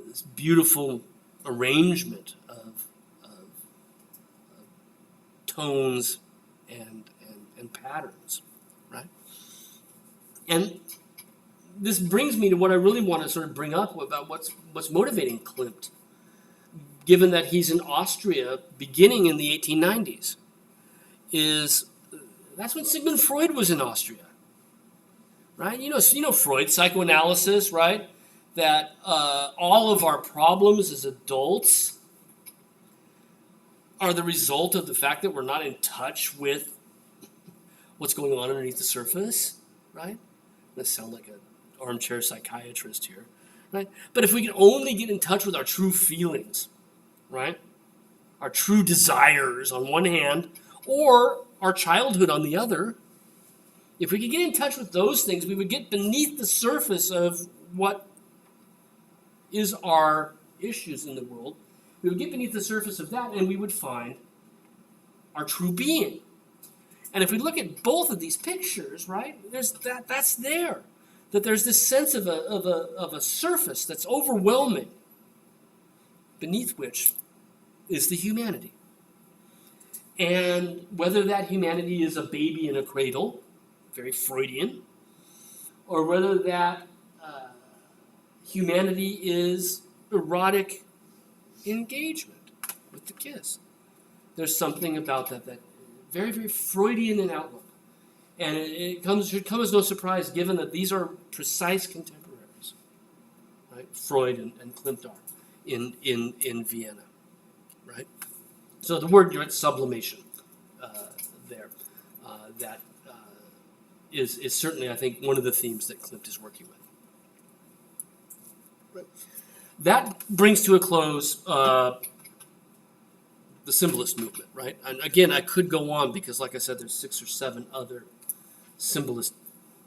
this beautiful arrangement of tones and patterns, right? And this brings me to what I really want to sort of bring up about what's motivating Klimt, given that he's in Austria beginning in the 1890s. That's when Sigmund Freud was in Austria, right? Freud, psychoanalysis, right? That all of our problems as adults are the result of the fact that we're not in touch with what's going on underneath the surface, right? I'm going to sound like an armchair psychiatrist here, right? But if we can only get in touch with our true feelings, right? Our true desires on one hand, or our childhood on the other, if we could get in touch with those things, we would get beneath the surface of what is our issues in the world. We would get beneath the surface of that, and we would find our true being. And if we look at both of these pictures, right, that's there. That there's this sense of a surface that's overwhelming, beneath which is the humanity. And whether that humanity is a baby in a cradle, very Freudian, or whether that humanity is erotic engagement with the kiss. There's something about that very, very Freudian in outlook. And it should come as no surprise, given that these are precise contemporaries. right? Freud and Klimt are in Vienna, right? So the word sublimation there that is certainly, I think, one of the themes that Klimt is working with. Right. That brings to a close the symbolist movement, right? And again, I could go on because, like I said, there's 6 or 7 other symbolist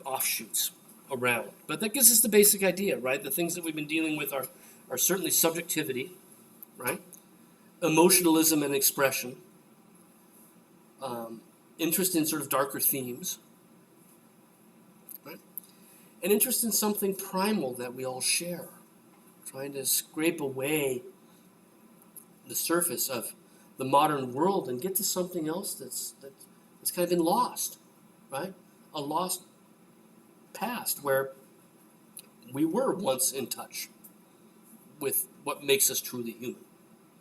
offshoots around. But that gives us the basic idea, right? The things that we've been dealing with are certainly subjectivity, right? Emotionalism and expression, interest in sort of darker themes, right? An interest in something primal that we all share, trying to scrape away the surface of the modern world and get to something else that's kind of been lost, right? A lost past where we were once in touch with what makes us truly human,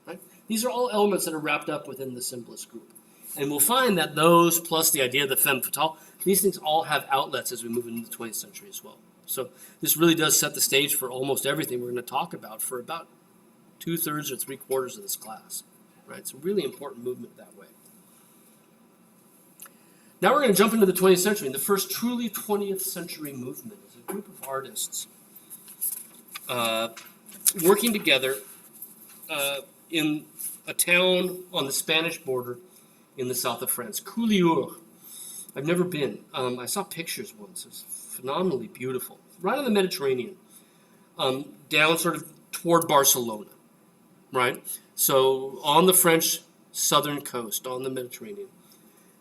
right? These are all elements that are wrapped up within the symbolist group. And we'll find that those, plus the idea of the femme fatale, these things all have outlets as we move into the 20th century as well. So this really does set the stage for almost everything we're going to talk about for about 2/3 or 3/4 of this class, right? It's a really important movement that way. Now we're going to jump into the 20th century. And the first truly 20th century movement is a group of artists working together in a town on the Spanish border in the south of France, Collioure. I've never been. I saw pictures once. It's phenomenally beautiful. Right on the Mediterranean, down sort of toward Barcelona, right? So on the French southern coast, on the Mediterranean.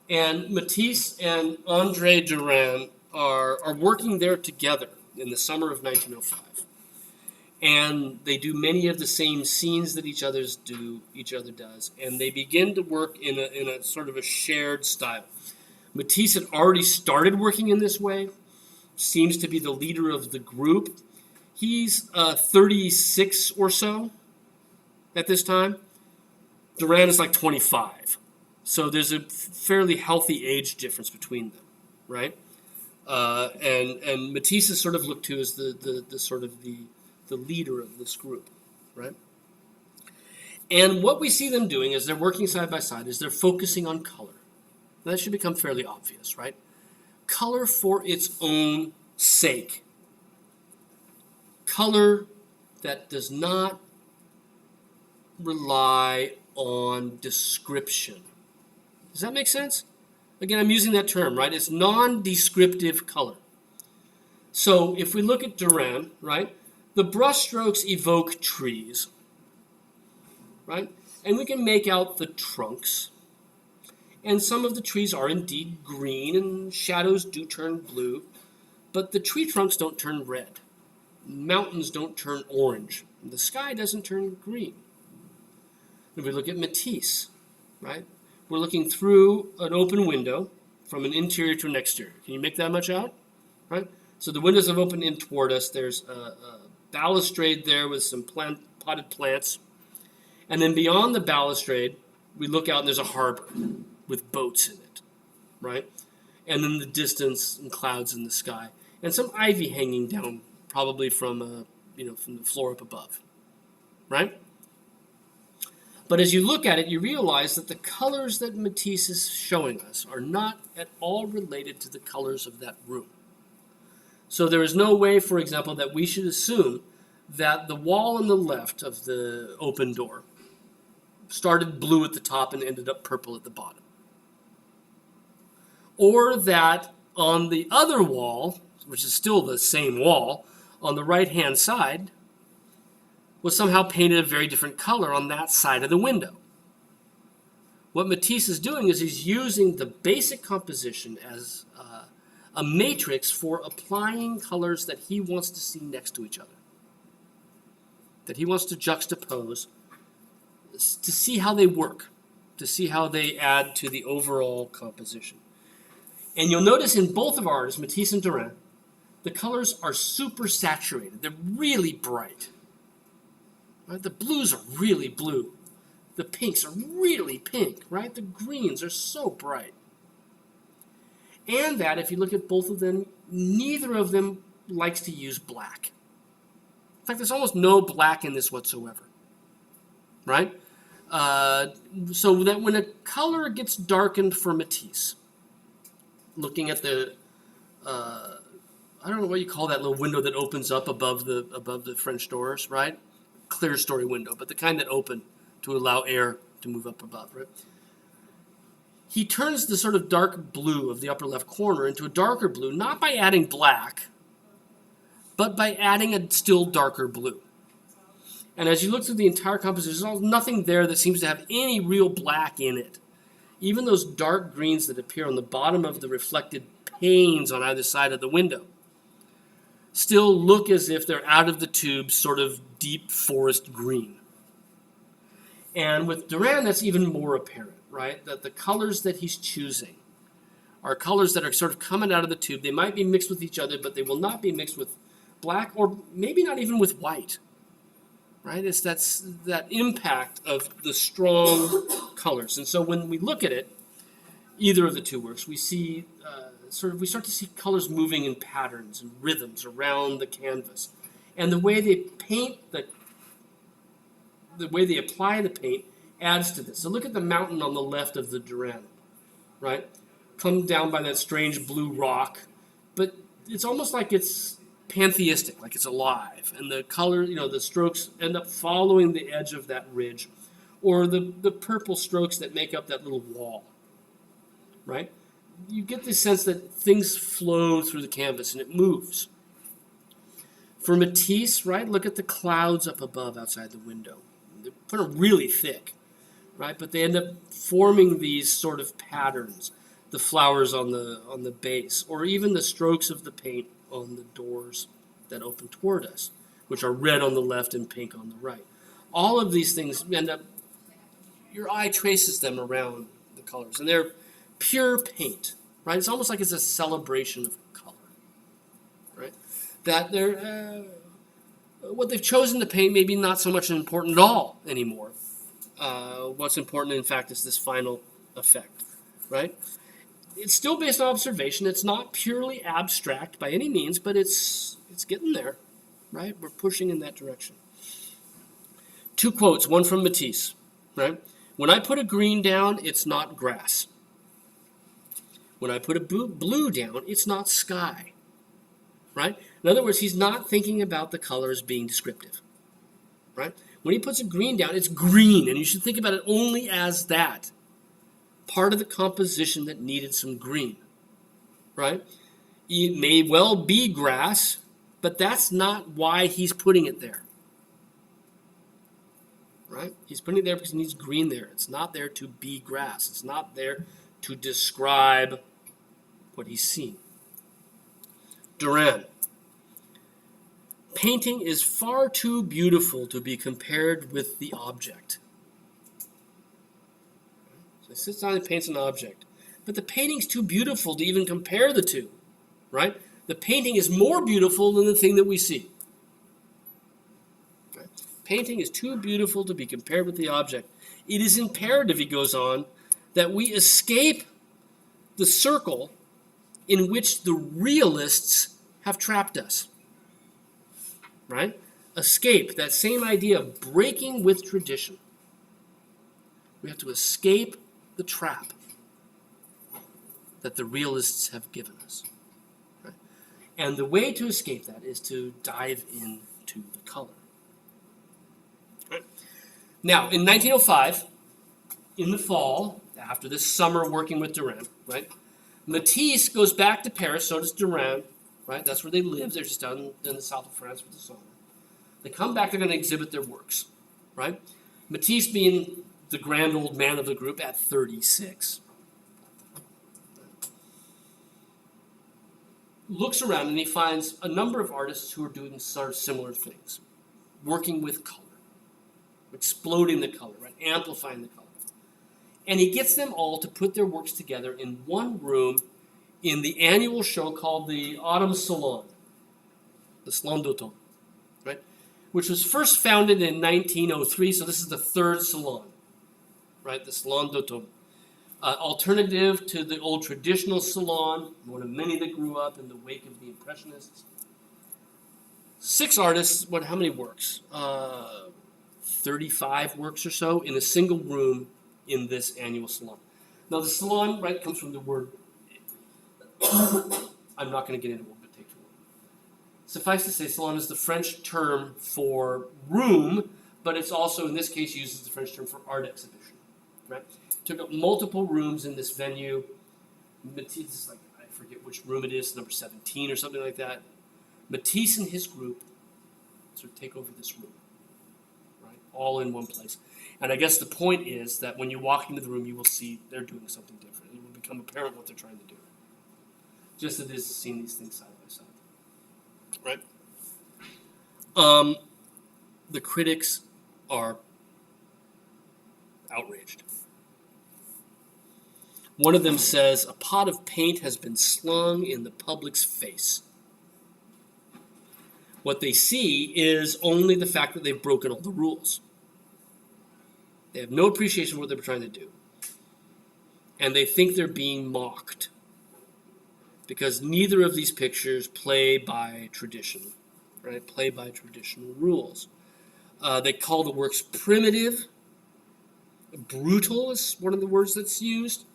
And Matisse and André Derain are working there together in the summer of 1905. And they do many of the same scenes that each other does, and they begin to work in a sort of a shared style. Matisse had already started working in this way, seems to be the leader of the group. He's 36 or so at this time. Derain is like 25. So there's a fairly healthy age difference between them, right? And Matisse is sort of looked to as the sort of the leader of this group, right? And what we see them doing as they're working side by side is they're focusing on color. That should become fairly obvious, right? Color for its own sake. Color that does not rely on description. Does that make sense? Again, I'm using that term, right? It's non-descriptive color. So if we look at Derain, right? The brushstrokes evoke trees, right? And we can make out the trunks. And some of the trees are indeed green, and shadows do turn blue, but the tree trunks don't turn red. Mountains don't turn orange. The sky doesn't turn green. If we look at Matisse, right? We're looking through an open window from an interior to an exterior. Can you make that much out? Right? So the windows have opened in toward us. There's a balustrade there with some potted plants. And then beyond the balustrade, we look out and there's a harbor with boats in it, right? And then the distance and clouds in the sky. And some ivy hanging down, probably from from the floor up above, right? But as you look at it, you realize that the colors that Matisse is showing us are not at all related to the colors of that room. So there is no way, for example, that we should assume that the wall on the left of the open door started blue at the top and ended up purple at the bottom. Or that on the other wall, which is still the same wall, on the right-hand side, was somehow painted a very different color on that side of the window. What Matisse is doing is he's using the basic composition as a matrix for applying colors that he wants to see next to each other, that he wants to juxtapose to see how they work, to see how they add to the overall composition. And you'll notice in both of ours, Matisse and Derain, the colors are super saturated. They're really bright. Right? The blues are really blue. The pinks are really pink, right? The greens are so bright. And that, if you look at both of them, neither of them likes to use black. In fact, there's almost no black in this whatsoever, right? So that when a color gets darkened for Matisse, looking at the, I don't know what you call that little window that opens up above the French doors, right? Clear story window, but the kind that open to allow air to move up above, right? He turns the sort of dark blue of the upper left corner into a darker blue, not by adding black, but by adding a still darker blue. And as you look through the entire composition, there's nothing there that seems to have any real black in it. Even those dark greens that appear on the bottom of the reflected panes on either side of the window still look as if they're out of the tube, sort of deep forest green. And with Duran, that's even more apparent, right? That the colors that he's choosing are colors that are sort of coming out of the tube. They might be mixed with each other, but they will not be mixed with black or maybe not even with white, right? That's that impact of the strong colors. And so when we look at it, either of the two works, we see we start to see colors moving in patterns and rhythms around the canvas. And the way they paint the way they apply the paint adds to this. So look at the mountain on the left of the Duran, right? Come down by that strange blue rock, but it's almost like it's pantheistic, like it's alive. And the color, the strokes end up following the edge of that ridge, or the purple strokes that make up that little wall, right? You get the sense that things flow through the canvas and it moves. For Matisse, right, look at the clouds up above outside the window. They're kind of really thick, right? But they end up forming these sort of patterns, the flowers on the base, or even the strokes of the paint on the doors that open toward us, which are red on the left and pink on the right. All of these things end up, your eye traces them around the colors, and they're pure paint, right? It's almost like it's a celebration of color, right? That they're what they've chosen to paint maybe not so much important at all anymore. What's important, in fact, is this final effect, right? It's still based on observation. It's not purely abstract by any means, but it's getting there, right? We're pushing in that direction. Two quotes, one from Matisse, right? When I put a green down, it's not grass. When I put a blue down, it's not sky, right? In other words, he's not thinking about the colors being descriptive, right? When he puts a green down, it's green, and you should think about it only as that, part of the composition that needed some green, right? It may well be grass, but that's not why he's putting it there, right? He's putting it there because he needs green there. It's not there to be grass. It's not there to describe what he's seeing. Duran. Painting is far too beautiful to be compared with the object. So he sits down and paints an object. But the painting's too beautiful to even compare the two, right? The painting is more beautiful than the thing that we see. Right? Painting is too beautiful to be compared with the object. It is imperative, he goes on, that we escape the circle in which the realists have trapped us. Right? Escape, that same idea of breaking with tradition. We have to escape the trap that the realists have given us. Right? And the way to escape that is to dive into the color. Right? Now, in 1905, in the fall, after this summer working with Duran, right, Matisse goes back to Paris, so does Duran, right? That's where they live. They're just down in the south of France with the summer. They come back, they're going to exhibit their works, right? Matisse being the grand old man of the group at 36. Looks around and he finds a number of artists who are doing sort of similar things, working with color, exploding the color, right? Amplifying the color. And he gets them all to put their works together in one room in the annual show called the Autumn Salon, the Salon d'Automne, right? Which was first founded in 1903, so this is the third salon, right? The Salon d'Automne. Alternative to the old traditional salon, one of many that grew up in the wake of the Impressionists. 6 artists, how many works? 35 works or so in a single room in this annual salon. Now the salon, right, comes from the word, I'm not going to get into it, but take too long. Suffice to say, salon is the French term for room, but it's also, in this case, used as the French term for art exhibition, right? Took up multiple rooms in this venue. Matisse, like, I forget which room it is, number 17 or something like that. Matisse and his group sort of take over this room, right? All in one place. And I guess the point is that when you walk into the room, you will see they're doing something different. It will become apparent what they're trying to do. Just as it is seeing these things side by side, right? The critics are outraged. One of them says, a pot of paint has been slung in the public's face. What they see is only the fact that they've broken all the rules. They have no appreciation for what they're trying to do. And they think they're being mocked. Because neither of these pictures play by tradition, right? Play by traditional rules. They call the works primitive. Brutal is one of the words that's used.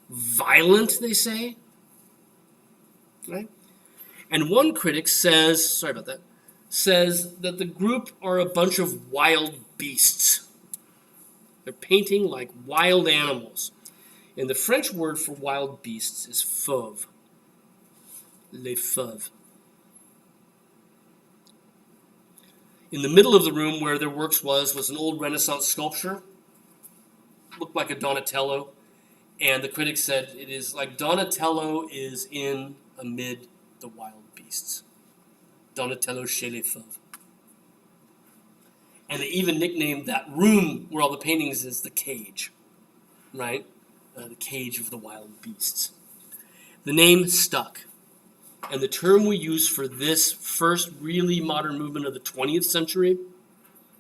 Violent, they say. Right? And one critic says that the group are a bunch of wild beasts. They're painting like wild animals. And the French word for wild beasts is fauve. Les fauves. In the middle of the room where their works was an old Renaissance sculpture. Looked like a Donatello. And the critics said it is like Donatello is in amid the wild beasts. Donatello chez les fauves. And they even nicknamed that room where all the paintings is the cage, right? The cage of the wild beasts. The name stuck. And the term we use for this first really modern movement of the 20th century,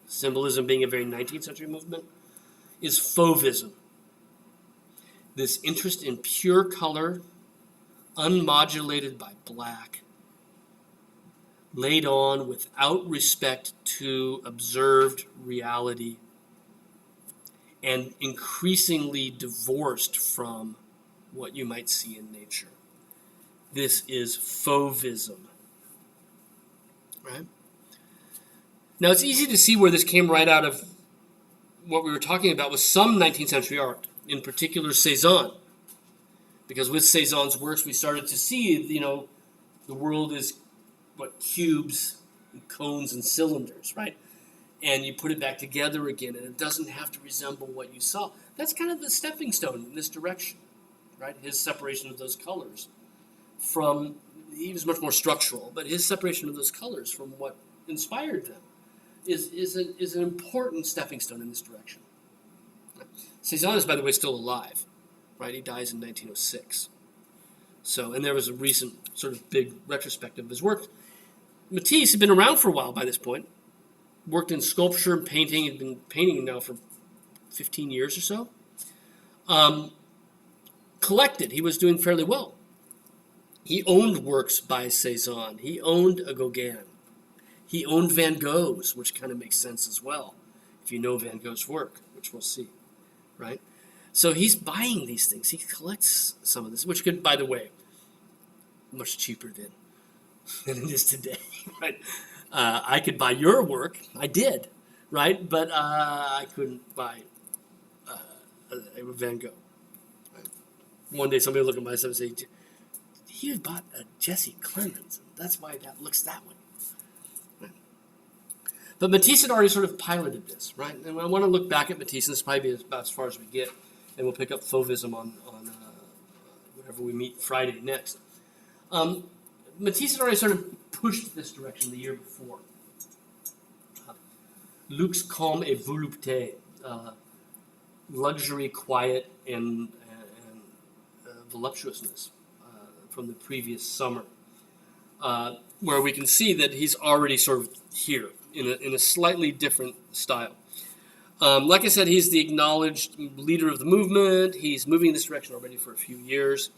symbolism being a very 19th century movement, is fauvism. This interest in pure color, unmodulated by black, laid on without respect to observed reality, and increasingly divorced from what you might see in nature. This is fauvism. Right? Now, it's easy to see where this came right out of what we were talking about with some 19th century art, in particular Cézanne. Because with Cézanne's works, we started to see, the world is cubes and cones and cylinders, right? And you put it back together again, and it doesn't have to resemble what you saw. That's kind of the stepping stone in this direction, right? His separation of those colors from, he was much more structural, but his separation of those colors from what inspired them is an important stepping stone in this direction. Cézanne is, by the way, still alive, right? He dies in 1906. So, and there was a recent sort of big retrospective of his work. Matisse had been around for a while by this point, worked in sculpture and painting, had been painting now for 15 years or so. Collected, he was doing fairly well. He owned works by Cézanne. He owned a Gauguin. He owned Van Gogh's, which kind of makes sense as well, if you know Van Gogh's work, which we'll see, right? So he's buying these things. He collects some of this, which could, by the way, much cheaper than it is today, right? I could buy your work. I did, right? But I couldn't buy a Van Gogh. Right? One day somebody will look at my stuff and say, he bought a Jesse Clemens. That's why that looks that way. Right? But Matisse had already sort of piloted this, right? And I want to look back at Matisse, and this will probably be about as far as we get, and we'll pick up fauvism on whenever we meet Friday next. Matisse had already sort of pushed this direction the year before. Luxe, calme et volupté, luxury, quiet, and voluptuousness from the previous summer, where we can see that he's already sort of here in a slightly different style. Like I said, he's the acknowledged leader of the movement. He's moving in this direction already for a few years.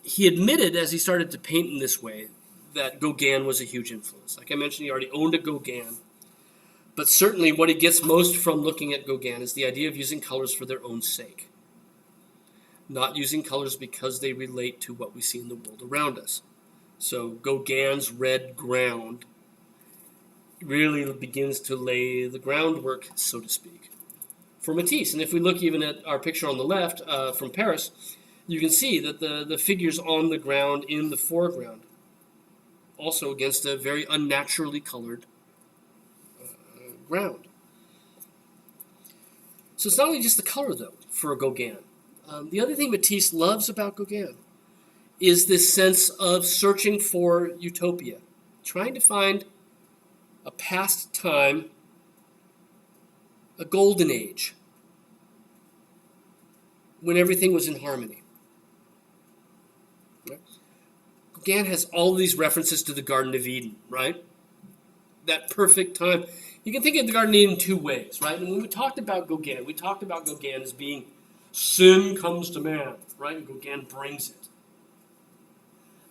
He admitted, as he started to paint in this way, that Gauguin was a huge influence. Like I mentioned, he already owned a Gauguin. But certainly what he gets most from looking at Gauguin is the idea of using colors for their own sake. Not using colors because they relate to what we see in the world around us. So Gauguin's red ground really begins to lay the groundwork, so to speak, for Matisse. And if we look even at our picture on the left from Paris, you can see that the figures on the ground in the foreground, also against a very unnaturally colored ground. So it's not only just the color, though, for Gauguin. The other thing Matisse loves about Gauguin is this sense of searching for utopia, trying to find a past time, a golden age, when everything was in harmony. Right? Gauguin has all these references to the Garden of Eden, right? That perfect time. You can think of the Garden of Eden in two ways, right? And when we talked about Gauguin as being sin comes to man, right? And Gauguin brings it.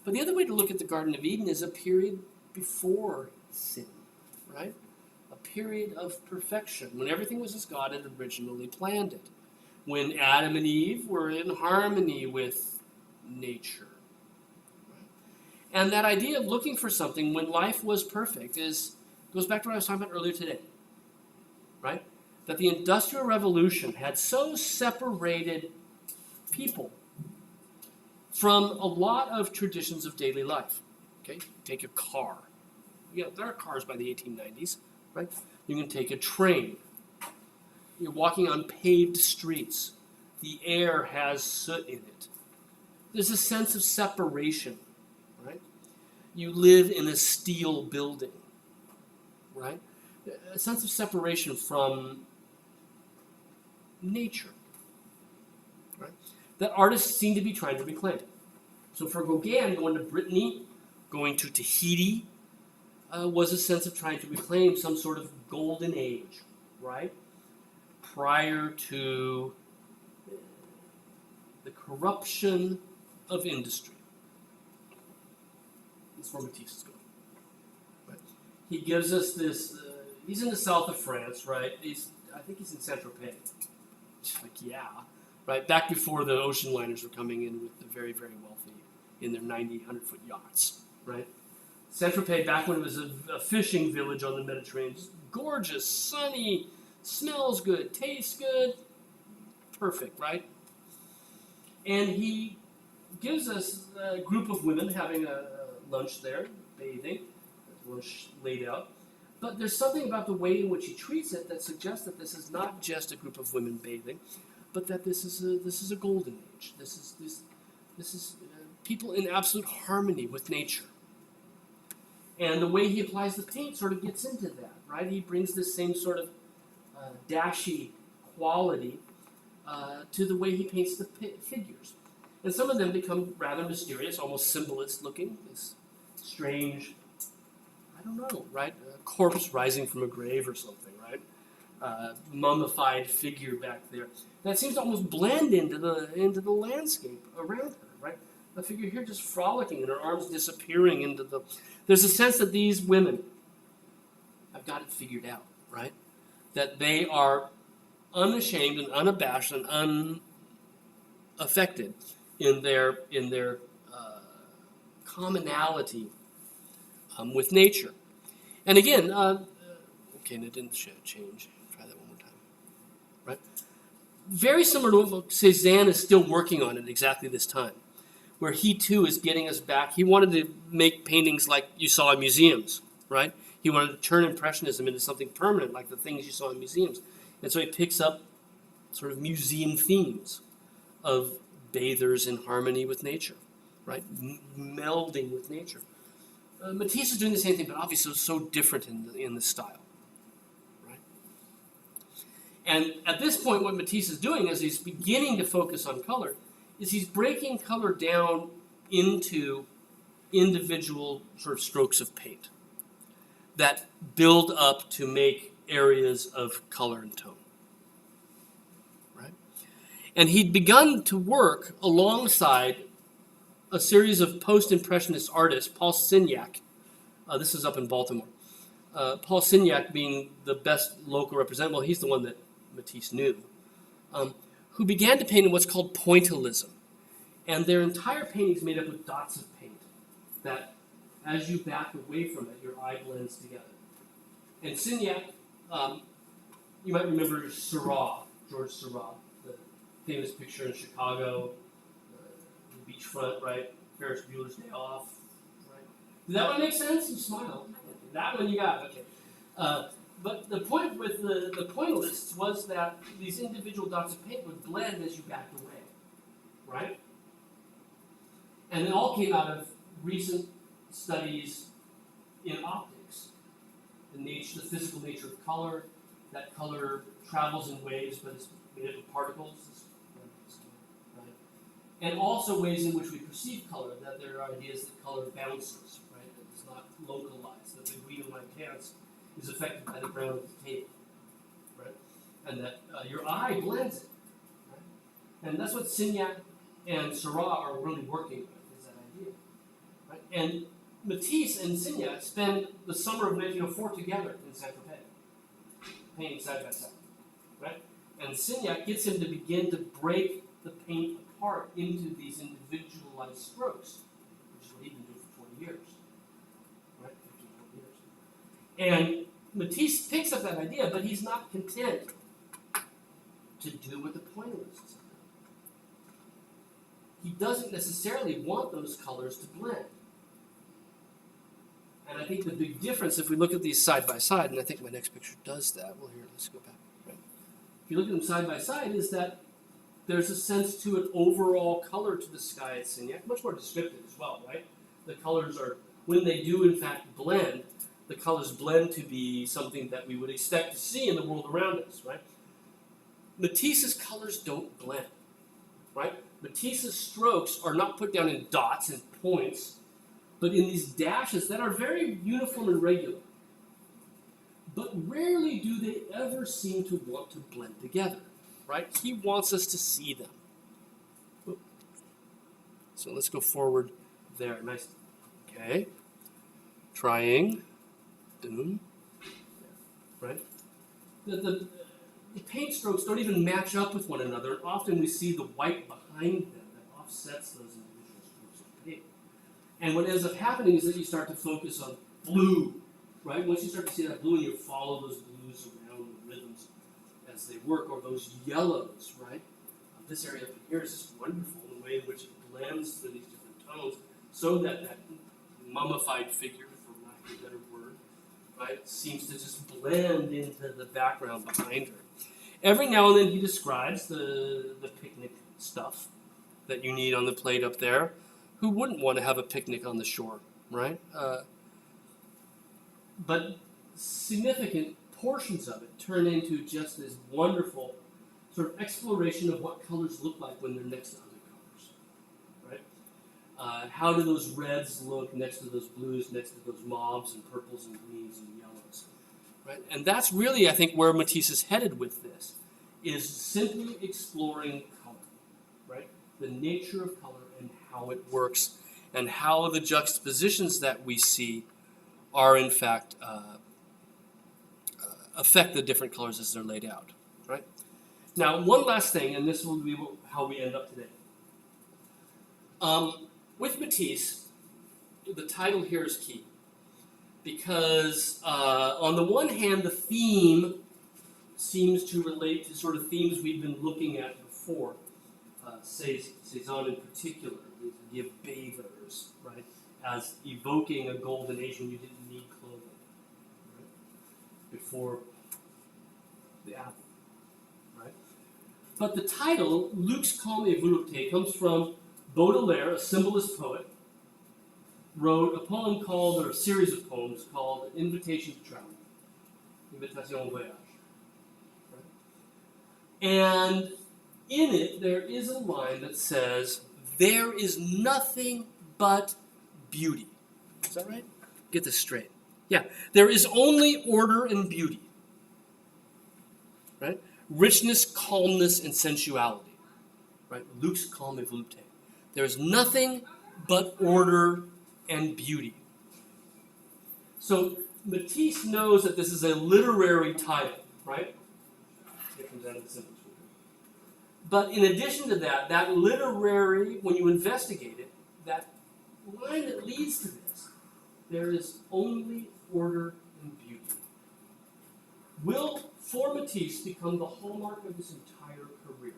But the other way to look at the Garden of Eden is a period before sin, right? A period of perfection, when everything was as God had originally planned it. When Adam and Eve were in harmony with nature. Right? And that idea of looking for something when life was perfect goes back to what I was talking about earlier today, right? That the Industrial Revolution had so separated people from a lot of traditions of daily life. Okay, take a car. Yeah, there are cars by the 1890s, right? You can take a train. You're walking on paved streets. The air has soot in it. There's a sense of separation, right? You live in a steel building, right? A sense of separation from nature, right? That artists seem to be trying to reclaim. So for Gauguin, going to Brittany, going to Tahiti, was a sense of trying to reclaim some sort of golden age, right? Prior to the corruption of industry. That's where Matisse is going. Right? He gives us this, he's in the south of France, right? I think he's in Saint-Tropez. Like, yeah, right? Back before the ocean liners were coming in with the very, very wealthy in their 90, 100-foot yachts, right? Saint-Tropez, back when it was a fishing village on the Mediterranean, just gorgeous, sunny, smells good, tastes good, perfect, right? And he gives us a group of women having a lunch there, bathing, lunch laid out. But there's something about the way in which he treats it that suggests that this is not just a group of women bathing, but that this is a golden age. This is people in absolute harmony with nature. And the way he applies the paint sort of gets into that, right? He brings this same sort of dashy quality to the way he paints the figures. And some of them become rather mysterious, almost symbolist looking, this strange, I don't know, right? A corpse rising from a grave or something, right? Mummified figure back there. That seems to almost blend into the landscape around her, right? The figure here just frolicking and her arms disappearing into the... There's a sense that these women have got it figured out, right? That they are unashamed and unabashed and unaffected in their commonality with nature. And again, okay, and it didn't change. Try that one more time, right? Very similar to what Cézanne is still working on at exactly this time, where he too is getting us back. He wanted to make paintings like you saw in museums, right? He wanted to turn Impressionism into something permanent, like the things you saw in museums. And so he picks up sort of museum themes of bathers in harmony with nature, right? Melding with nature. Matisse is doing the same thing, but obviously so different in the style, right? And at this point, what Matisse is doing as he's beginning to focus on color is he's breaking color down into individual sort of strokes of paint that build up to make areas of color and tone, right? And he'd begun to work alongside a series of post-impressionist artists, Paul Signac. This is up in Baltimore. Paul Signac being the best local representative. Well, he's the one that Matisse knew. Who began to paint in what's called pointillism. And their entire painting is made up of dots of paint that, as you back away from it, your eye blends together. And Signac, you might remember Seurat, George Seurat, the famous picture in Chicago, the beachfront, right? Ferris Bueller's Day Off, right? Did that one make sense? You smile. That one you got, okay. But the point with the pointillists was that these individual dots of paint would blend as you backed away, right? And it all came out of recent studies in optics, the physical nature of color. That color travels in waves, but it's made up of particles, right? And also ways in which we perceive color, that there are ideas that color bounces, right? That it's not localized, that the green of my pants is affected by the brown of the table, right? And that your eye blends it, right? And that's what Signac and Seurat are really working with, is that idea, right? And Matisse and Signac spend the summer of 1904 together in Saint-Tropez, painting side by side, right? And Signac gets him to begin to break the paint apart into these individualized strokes, which is what he'd been doing for 20 years, right? 15, 20 years. And Matisse picks up that idea, but he's not content to do what the pointillists have done. He doesn't necessarily want those colors to blend. And I think the big difference, if we look at these side by side, and I think my next picture does that. Well, here, let's go back. Right. If you look at them side by side, is that there's a sense to an overall color to the sky at Signac, much more descriptive as well, right? The colors are, when they do in fact blend, the colors blend to be something that we would expect to see in the world around us, right? Matisse's colors don't blend, right? Matisse's strokes are not put down in dots and points, but in these dashes that are very uniform and regular. But rarely do they ever seem to want to blend together, right? He wants us to see them. So let's go forward there. Nice. Okay. Trying. Boom. Right? The paint strokes don't even match up with one another. Often we see the white behind them that offsets those individual strokes of paint. And what ends up happening is that you start to focus on blue, right? Once you start to see that blue, you follow those blues around the rhythms as they work, or those yellows, right? This area up here is just wonderful in the way in which it blends through these different tones, so that that mummified figure, for lack of a better word, right, seems to just blend into the background behind her. Every now and then he describes the picnic stuff that you need on the plate up there. Who wouldn't want to have a picnic on the shore, right? But significant portions of it turn into just this wonderful sort of exploration of what colors look like when they're next to other colors, right? How do those reds look next to those blues, next to those mauves and purples and greens and yellows, right? And that's really, I think, where Matisse is headed with this, is simply exploring color, right? The nature of color and how it works, and how the juxtapositions that we see are in fact affect the different colors as they're laid out, right? Now, one last thing, and this will be how we end up today. With Matisse, the title here is key, because on the one hand, the theme seems to relate to sort of themes we've been looking at before. Cézanne in particular, the idea of bathers, right, as evoking a golden age when you didn't need clothing, right, before the apple, right? But the title, Luxe comme et volupté, comes from Baudelaire, a symbolist poet, wrote a poem called, or a series of poems called Invitation to Travel, Invitation au Voyage, right? And in it, there is a line that says, "There is nothing but beauty." Is that right? Get this straight. Yeah, there is only order and beauty, right? Richness, calmness, and sensuality, right? Luxe, calme, et volupté. There is nothing but order and beauty. So Matisse knows that this is a literary title, right? It comes out of the symbols. But in addition to that, that literary, when you investigate it, that line that leads to this, there is only order and beauty, will, for Matisse, become the hallmark of his entire career.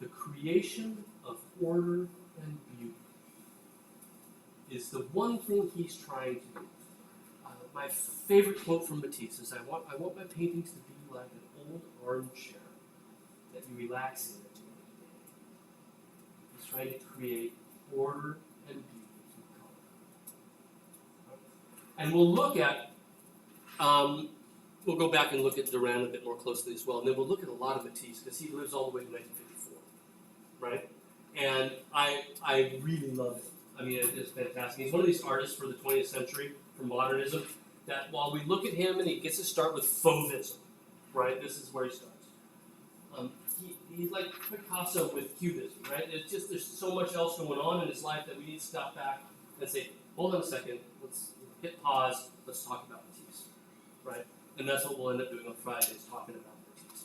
The creation of order and beauty is the one thing he's trying to do. My favorite quote from Matisse is, I want my paintings to be like an old armchair that you relax in at the end of the day. He's trying to create order and beauty through color. And we'll look at, we'll go back and look at Duran a bit more closely as well, and then we'll look at a lot of Matisse, because he lives all the way to 1954, right? And I really love it. I mean, it's fantastic. He's one of these artists for the 20th century, for modernism, that while we look at him and he gets to start with Fauvism, right? This is where he starts. He's like Picasso with Cubism, right? It's just there's so much else going on in his life that we need to stop back and say, hold on a second, let's hit pause, let's talk about Matisse, right? And that's what we'll end up doing on Fridays, talking about Matisse.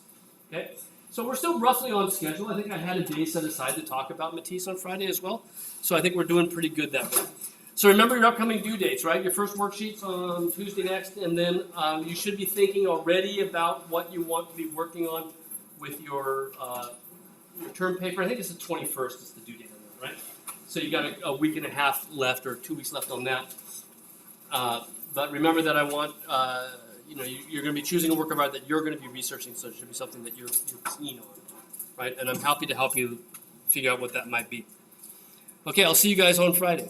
Okay? So we're still roughly on schedule. I think I had a day set aside to talk about Matisse on Friday as well. So I think we're doing pretty good that way. So remember your upcoming due dates, right? Your first worksheet's on Tuesday next, and then you should be thinking already about what you want to be working on with your term paper. I think it's the 21st is the due date on that, right? So you got a week and a half left, or 2 weeks left on that. But remember that I want, you're going to be choosing a work of art that you're going to be researching, so it should be something that you're keen on, right? And I'm happy to help you figure out what that might be. Okay, I'll see you guys on Friday.